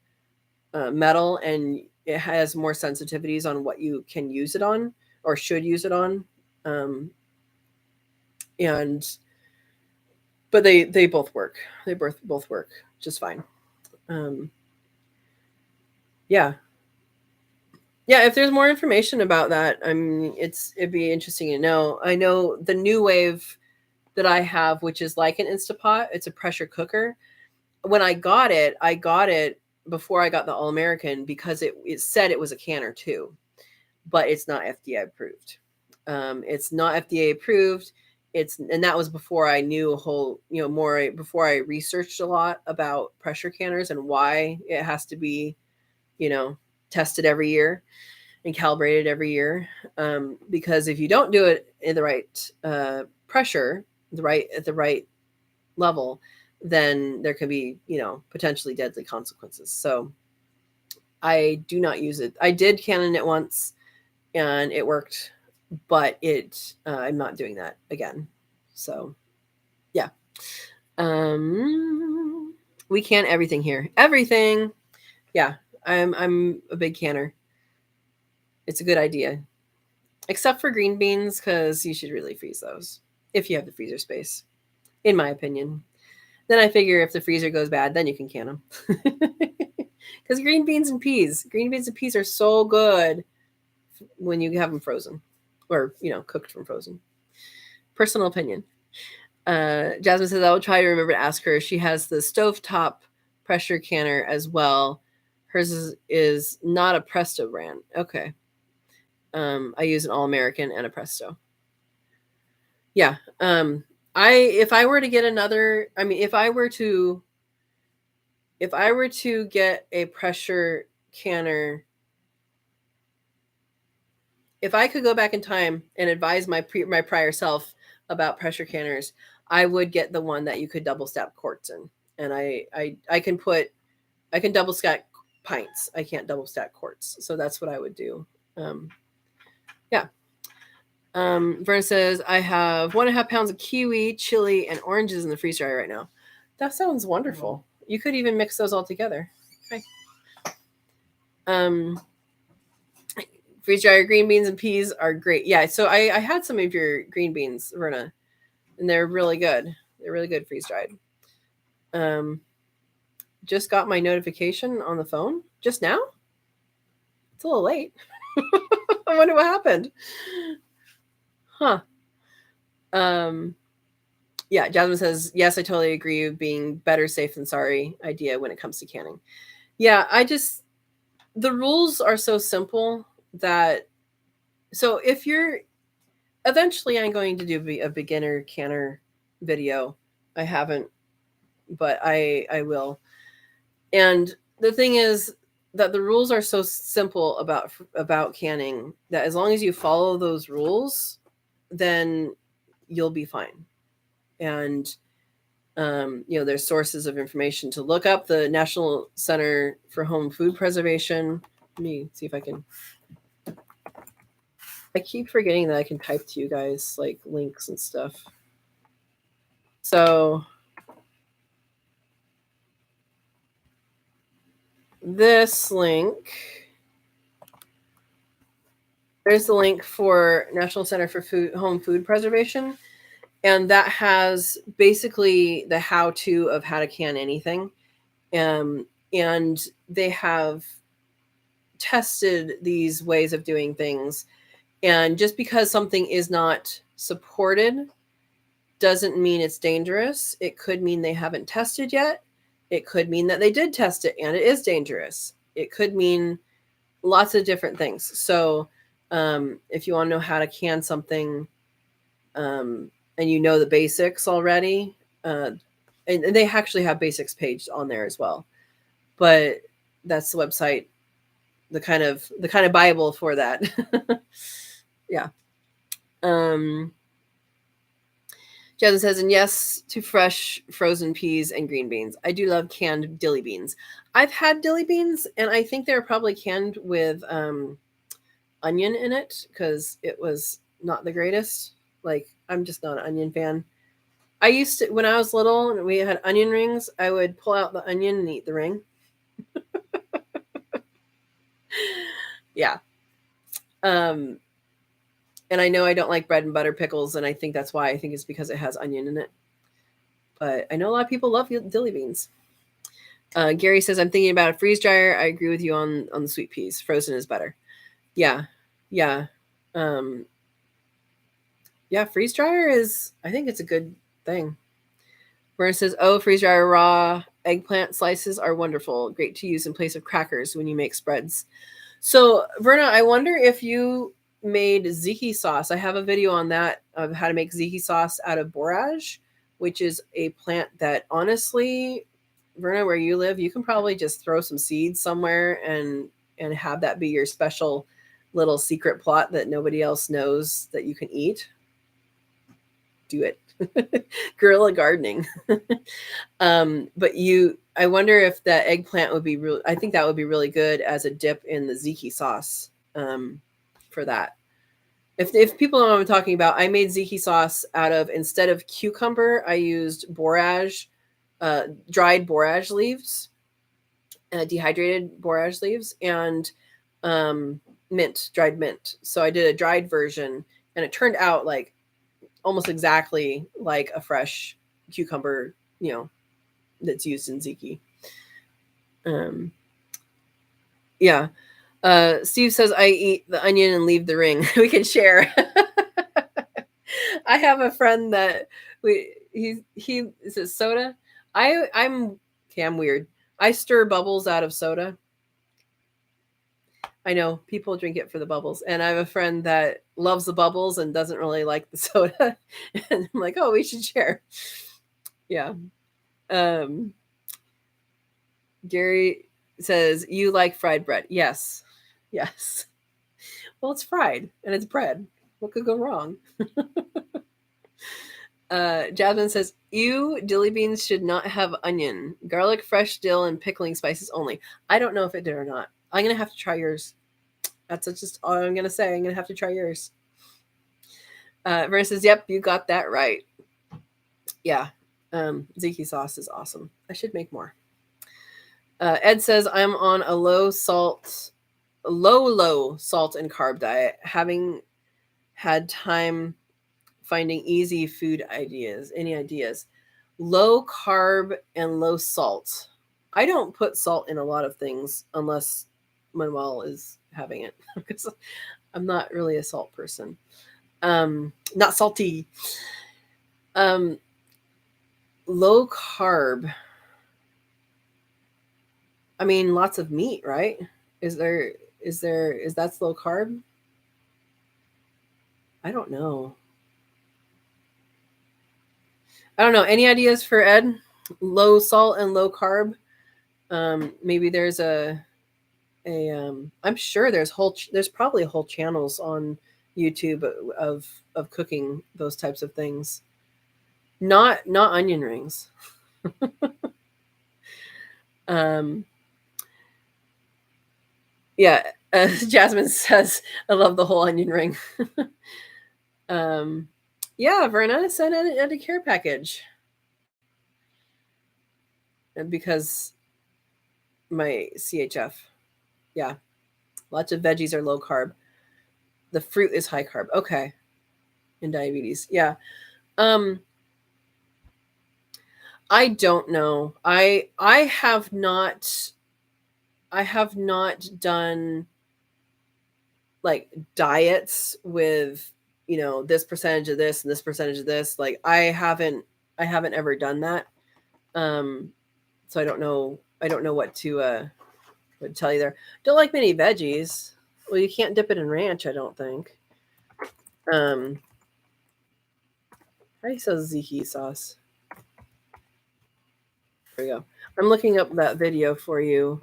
metal, and it has more sensitivities on what you can use it on or should use it on. But they both work. They both work just fine. Yeah. If there's more information about that, I mean, it'd be interesting to know. I know the new wave that I have, which is like an Instapot. It's a pressure cooker. When I got it before I got the All-American, because it said it was a canner too, but it's not FDA approved. It's not FDA approved. and that was before I knew a whole, more, before I researched a lot about pressure canners and why it has to be, tested every year and calibrated every year. Because if you don't do it in the right pressure, at the right level, then there could be, potentially deadly consequences. So I do not use it. I did cannon it once and it worked, but I'm not doing that again. So yeah. We can everything here. Everything. Yeah. I'm a big canner. It's a good idea. Except for green beans, because you should really freeze those if you have the freezer space, in my opinion. Then I figure if the freezer goes bad, then you can can them. Because green beans and peas are so good when you have them frozen, or cooked from frozen. Personal opinion. Jasmine says I will try to remember to ask her. She has the stovetop pressure canner as well. Hers is not a Presto brand. Okay. I use an All American and a Presto. Yeah. If I were to get another, if I were to get a pressure canner, if I could go back in time and advise my prior self about pressure canners, I would get the one that you could double stack quarts in. And I can double stack pints. I can't double stack quarts. So that's what I would do. Yeah. Verna says, I have 1.5 pounds of kiwi, chili, and oranges in the freeze dryer right now. That sounds wonderful. You could even mix those all together. Okay. Freeze dryer green beans and peas are great. Yeah, so I had some of your green beans, Verna, and they're really good. They're really good freeze dried. Just got my notification on the phone just now. It's a little late. I wonder what happened. Huh. Yeah, Jasmine says, yes, I totally agree with being better safe than sorry idea when it comes to canning. Yeah, the rules are so simple that, so if you're, eventually I'm going to do a beginner canner video. I haven't, but I will. And the thing is that the rules are so simple about canning that as long as you follow those rules, then you'll be fine. And there's sources of information to look up. The National Center for Home Food Preservation. Let me see if I can. I keep forgetting that I can type to you guys like links and stuff. So this link, there's the link for National Center for Home Food Preservation. And that has basically the how-to of how to can anything. And they have tested these ways of doing things. And just because something is not supported doesn't mean it's dangerous. It could mean they haven't tested yet. It could mean that they did test it and it is dangerous. It could mean lots of different things. So if you want to know how to can something, and you know the basics already, and they actually have basics page on there as well. But that's the website, the kind of Bible for that. Yeah. Jasmine says, and yes to fresh frozen peas and green beans. I do love canned dilly beans. I've had dilly beans, and I think they're probably canned with onion in it because it was not the greatest. Like, I'm just not an onion fan. I used to, when I was little and we had onion rings, I would pull out the onion and eat the ring. Yeah. And I know I don't like bread and butter pickles, and I think that's why. I think it's because it has onion in it. But I know a lot of people love dilly beans. Gary says, I'm thinking about a freeze dryer. I agree with you on the sweet peas. Frozen is better. Yeah. Yeah. Yeah, freeze dryer is, I think it's a good thing. Verna says, oh, freeze dryer raw eggplant slices are wonderful. Great to use in place of crackers when you make spreads. So, Verna, I wonder if you made ziki sauce. I have a video on that of how to make ziki sauce out of borage, which is a plant that honestly, Verna, where you live, you can probably just throw some seeds somewhere and have that be your special little secret plot that nobody else knows that you can eat. Do it. Guerrilla gardening. But I wonder if that eggplant would be I think that would be really good as a dip in the ziki sauce for that. If people know what I'm talking about, I made ziki sauce out of, instead of cucumber, I used borage, dried borage leaves, dehydrated borage leaves, and mint, dried mint. So I did a dried version, and it turned out like almost exactly like a fresh cucumber, that's used in ziki. Yeah. Steve says, I eat the onion and leave the ring. We can share. I have a friend that he says soda. I'm weird. I stir bubbles out of soda. I know people drink it for the bubbles, and I have a friend that loves the bubbles and doesn't really like the soda. And I'm like, oh, we should share. Yeah. Gary says, you like fried bread. Yes. Yes. Well, it's fried and it's bread. What could go wrong? Jasmine says, ew, dilly beans should not have onion. Garlic, fresh dill, and pickling spices only. I don't know if it did or not. I'm going to have to try yours. That's just all I'm going to say. I'm going to have to try yours. Verna says, yep, you got that right. Yeah. Ziki sauce is awesome. I should make more. Ed says, I'm on a low salt and carb diet, having had time finding easy food ideas. Any ideas? Low carb and low salt. I don't put salt in a lot of things unless Manuel is having it, because I'm not really a salt person. Not salty. Low carb. I mean, lots of meat, right? Is that low carb? I don't know. Any ideas for Ed? Low salt and low carb. Maybe there's I'm sure there's probably whole channels on YouTube of cooking those types of things. Not onion rings. Yeah. Jasmine says, I love the whole onion ring. Yeah, Verna, send a care package. Because my CHF. Yeah. Lots of veggies are low carb. The fruit is high carb. Okay. In diabetes. Yeah. I don't know. I have not done like diets with, this percentage of this and this percentage of this. Like I haven't ever done that. So I don't know what to tell you there. Don't like many veggies. Well, you can't dip it in ranch, I don't think. How do you sell ziki sauce? There we go. I'm looking up that video for you.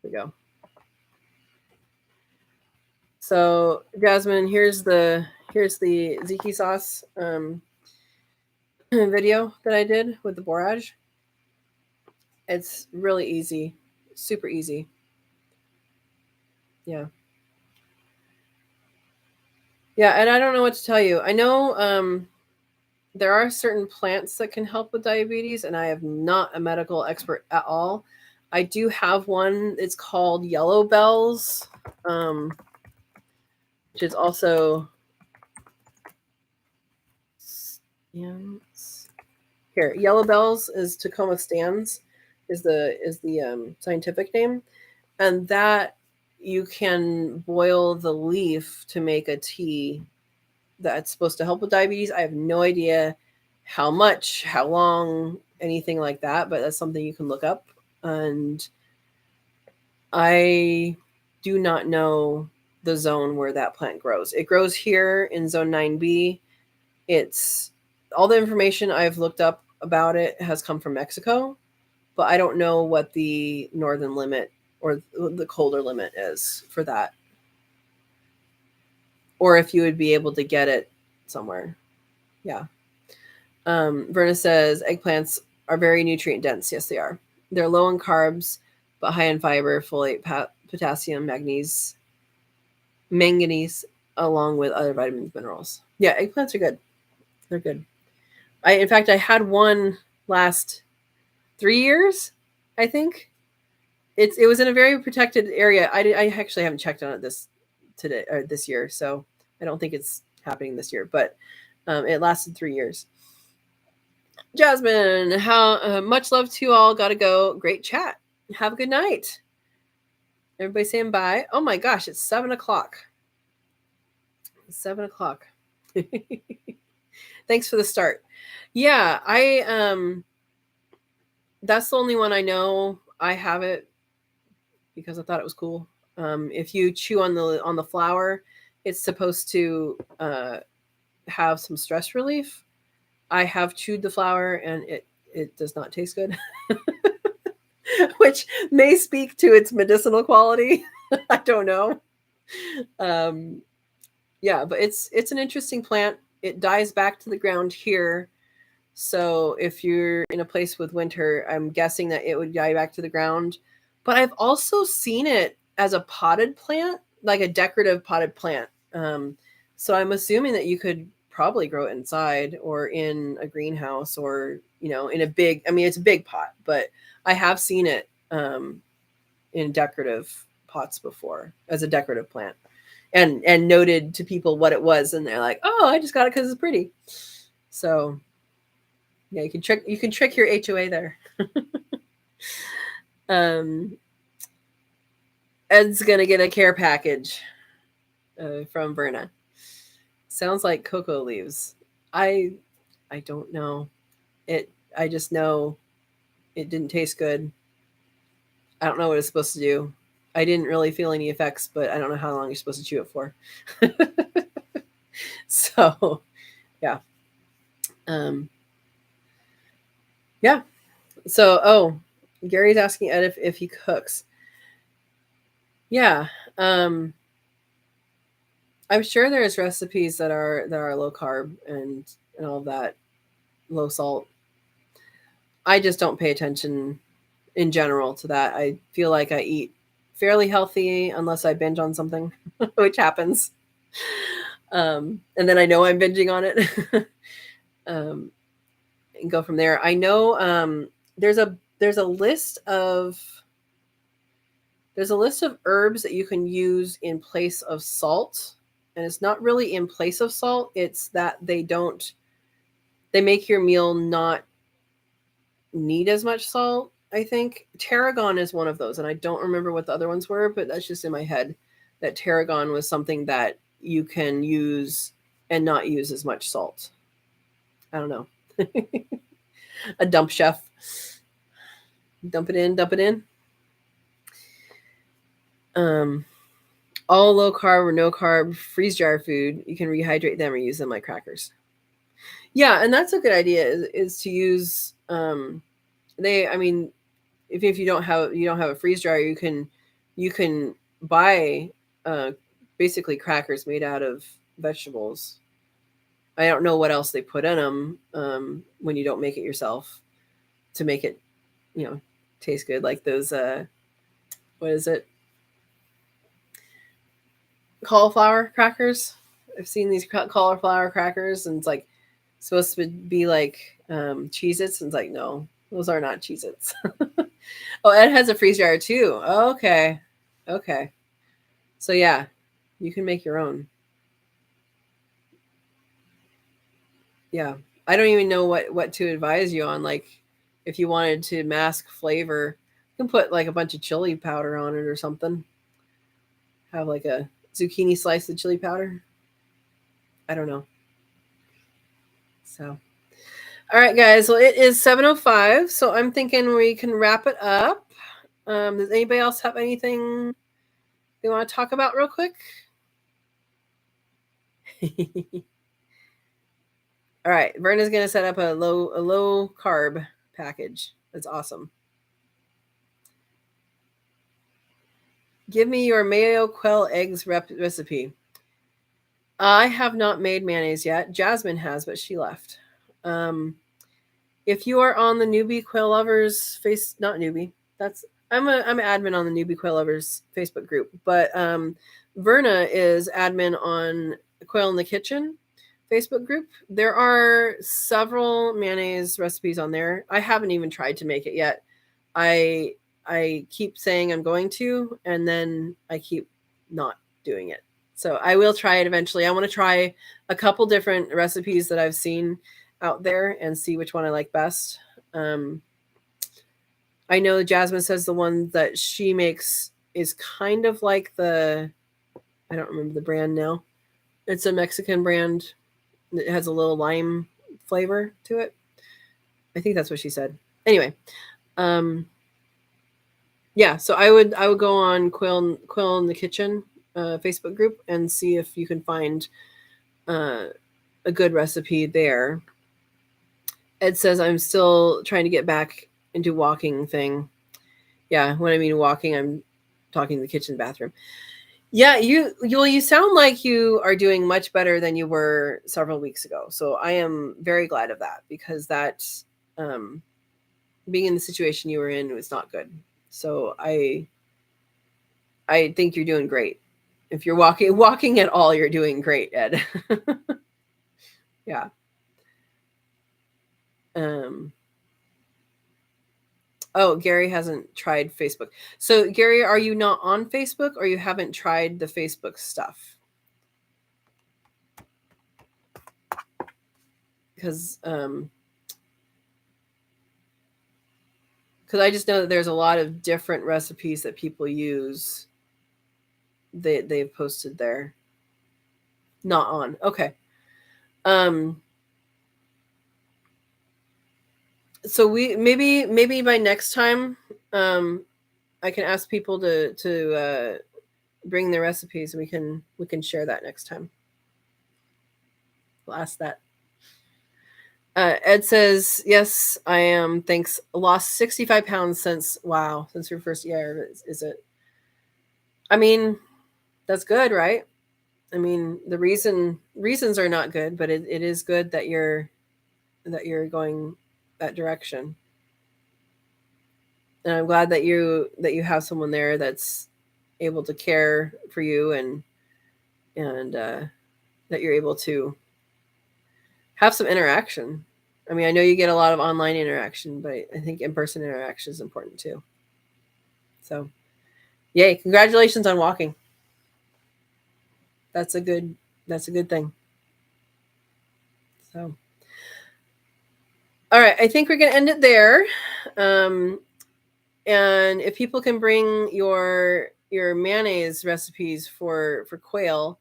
There we go. So, Jasmine, here's the ziki sauce video that I did with the borage. It's really easy, super easy. Yeah. Yeah, and I don't know what to tell you. I know there are certain plants that can help with diabetes, and I am not a medical expert at all. I do have one. It's called yellow bells, which is also here. Yellow bells is Tacoma stans, is the scientific name, and that you can boil the leaf to make a tea that's supposed to help with diabetes. I have no idea how much, how long, anything like that, but that's something you can look up. And I do not know the zone where that plant grows. It grows here in zone 9B. It's all the information I've looked up about it has come from Mexico, but I don't know what the northern limit or the colder limit is for that, or if you would be able to get it somewhere. Yeah. Verna says eggplants are very nutrient dense. Yes, they are. They're low in carbs, but high in fiber, folate, potassium, manganese, along with other vitamins, minerals. Yeah, eggplants are good. They're good. In fact, I had one last 3 years, I think. It was in a very protected area. I actually haven't checked on it this year, so I don't think it's happening this year. But it lasted 3 years. Jasmine, how much love to you all. Gotta go. Great chat. Have a good night. Everybody saying bye. Oh my gosh, it's 7:00. It's 7:00. Thanks for the start. Yeah, that's the only one I know. I have it because I thought it was cool. If you chew on the flower, it's supposed to have some stress relief. I have chewed the flower and it does not taste good, which may speak to its medicinal quality. I don't know. Yeah, but it's an interesting plant. It dies back to the ground here. So if you're in a place with winter, I'm guessing that it would die back to the ground. But I've also seen it as a potted plant, like a decorative potted plant. So I'm assuming that you could probably grow it inside or in a greenhouse or, in a big, it's a big pot, but I have seen it in decorative pots before as a decorative plant and noted to people what it was. And they're like, oh, I just got it because it's pretty. So yeah, you can trick your HOA there. Ed's gonna get a care package from Verna. Sounds like cocoa leaves. I don't know. I just know it didn't taste good. I don't know what it's supposed to do. I didn't really feel any effects, but I don't know how long you're supposed to chew it for. So, yeah. Yeah. So, Gary's asking Ed if he cooks. Yeah. I'm sure there's recipes that are low carb and all of that, low salt. I just don't pay attention in general to that. I feel like I eat fairly healthy unless I binge on something, which happens. And then I know I'm binging on it. And go from there. I know there's a list of herbs that you can use in place of salt, and it's not really in place of salt. It's that they make your meal not need as much salt. I think tarragon is one of those, and I don't remember what the other ones were, but that's just in my head that tarragon was something that you can use and not use as much salt. I don't know. A dump chef. Dump it in. All low carb or no carb freeze jar food, you can rehydrate them or use them like crackers. Yeah, and that's a good idea is to use if you don't have a freeze dryer, you can buy basically crackers made out of vegetables. I don't know what else they put in them when you don't make it yourself to make it, taste good. Like those, what is it? Cauliflower crackers. I've seen these cauliflower crackers, and it's like supposed to be like Cheez-Its, and it's like, no, those are not Cheez-Its. Oh, Ed has a freeze dryer too. Okay. So yeah, you can make your own. Yeah. I don't even know what to advise you on. Like if you wanted to mask flavor, you can put like a bunch of chili powder on it or something. Have like a zucchini slice of chili powder. I don't know. So, all right, guys. Well, it is 7:05, so I'm thinking we can wrap it up. Does anybody else have anything they want to talk about real quick? All right, Verna's gonna set up a low carb package. That's awesome. Give me your mayo quail eggs recipe. I have not made mayonnaise yet. Jasmine has, but she left. If you are on the Newbie Quail Lovers not newbie. I'm an admin on the Newbie Quail Lovers Facebook group, but Verna is admin on Quail in the Kitchen Facebook group. There are several mayonnaise recipes on there. I haven't even tried to make it yet. I keep saying I'm going to, and then I keep not doing it. So I will try it eventually. I want to try a couple different recipes that I've seen out there and see which one I like best. I know Jasmine says the one that she makes is kind of like I don't remember the brand now. It's a Mexican brand. It has a little lime flavor to it. I think that's what she said. Anyway, yeah. So I would go on Quail in the Kitchen Facebook group and see if you can find a good recipe there. Ed says I'm still trying to get back into walking thing. Yeah, when I mean walking, I'm talking the kitchen bathroom. Yeah, you sound like you are doing much better than you were several weeks ago. So I am very glad of that, because that being in the situation you were in was not good. So I think you're doing great. If you're walking at all, you're doing great, Ed. Yeah. Oh, Gary hasn't tried Facebook. So Gary, are you not on Facebook, or you haven't tried the Facebook stuff? Because I just know that there's a lot of different recipes that people use. They've posted there. Not on. Okay. So we maybe by next time, I can ask people to bring their recipes. We can share that next time. We'll ask that. Ed says, yes, I am. Thanks. Lost 65 pounds since your first year. Is it? I mean, that's good, right? I mean, the reasons are not good, but it is good that you're going that direction. And I'm glad that you have someone there that's able to care for you, and that you're able to have some interaction. I mean, I know you get a lot of online interaction, but I think in-person interaction is important too. So, yay! Congratulations on walking. That's a good thing. So, all right, I think we're gonna end it there. And if people can bring your mayonnaise recipes for quail,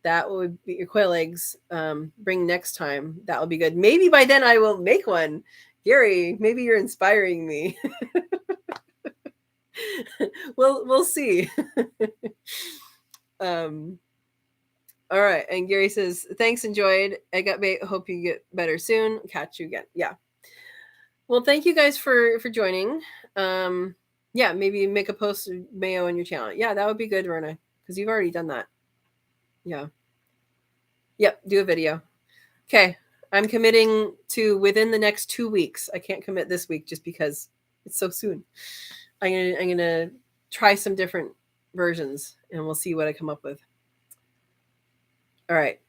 that would be your quail eggs. Bring next time. That will be good. Maybe by then I will make one. Gary, maybe you're inspiring me. We'll see. All right. And Gary says, thanks, enjoyed. I got bait. Hope you get better soon. Catch you again. Yeah. Well, thank you guys for joining. Yeah, maybe make a post of mayo on your channel. Yeah, that would be good, Verna, because you've already done that. Yeah. Yep, do a video. Okay. I'm committing to within the next 2 weeks. I can't commit this week just because it's so soon. I'm gonna try some different versions, and we'll see what I come up with. All right.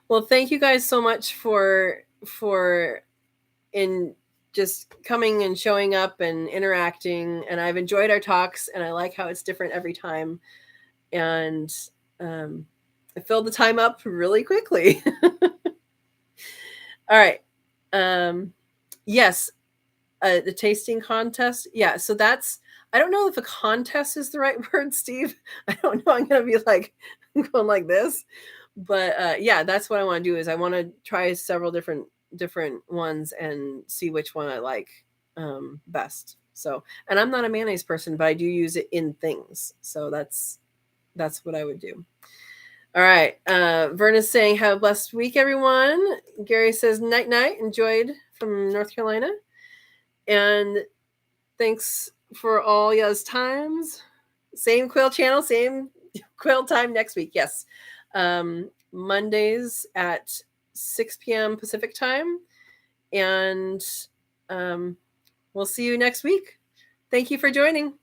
Well, thank you guys so much for in just coming and showing up and interacting. And I've enjoyed our talks, and I like how it's different every time. And I filled the time up really quickly. All right. Yes. The tasting contest. Yeah. So I don't know if a contest is the right word, Steve. I don't know. I'm going to be like going like this, but yeah, that's what I want to do is I want to try several different ones and see which one I like best. So, and I'm not a mayonnaise person, but I do use it in things. So that's what I would do. All right. Verna's saying, have a blessed week, everyone. Gary says, night, night. Enjoyed from North Carolina. And thanks for all y'all's times. Same quail channel, same quail time next week. Yes. Mondays at 6 p.m. Pacific time. And we'll see you next week. Thank you for joining.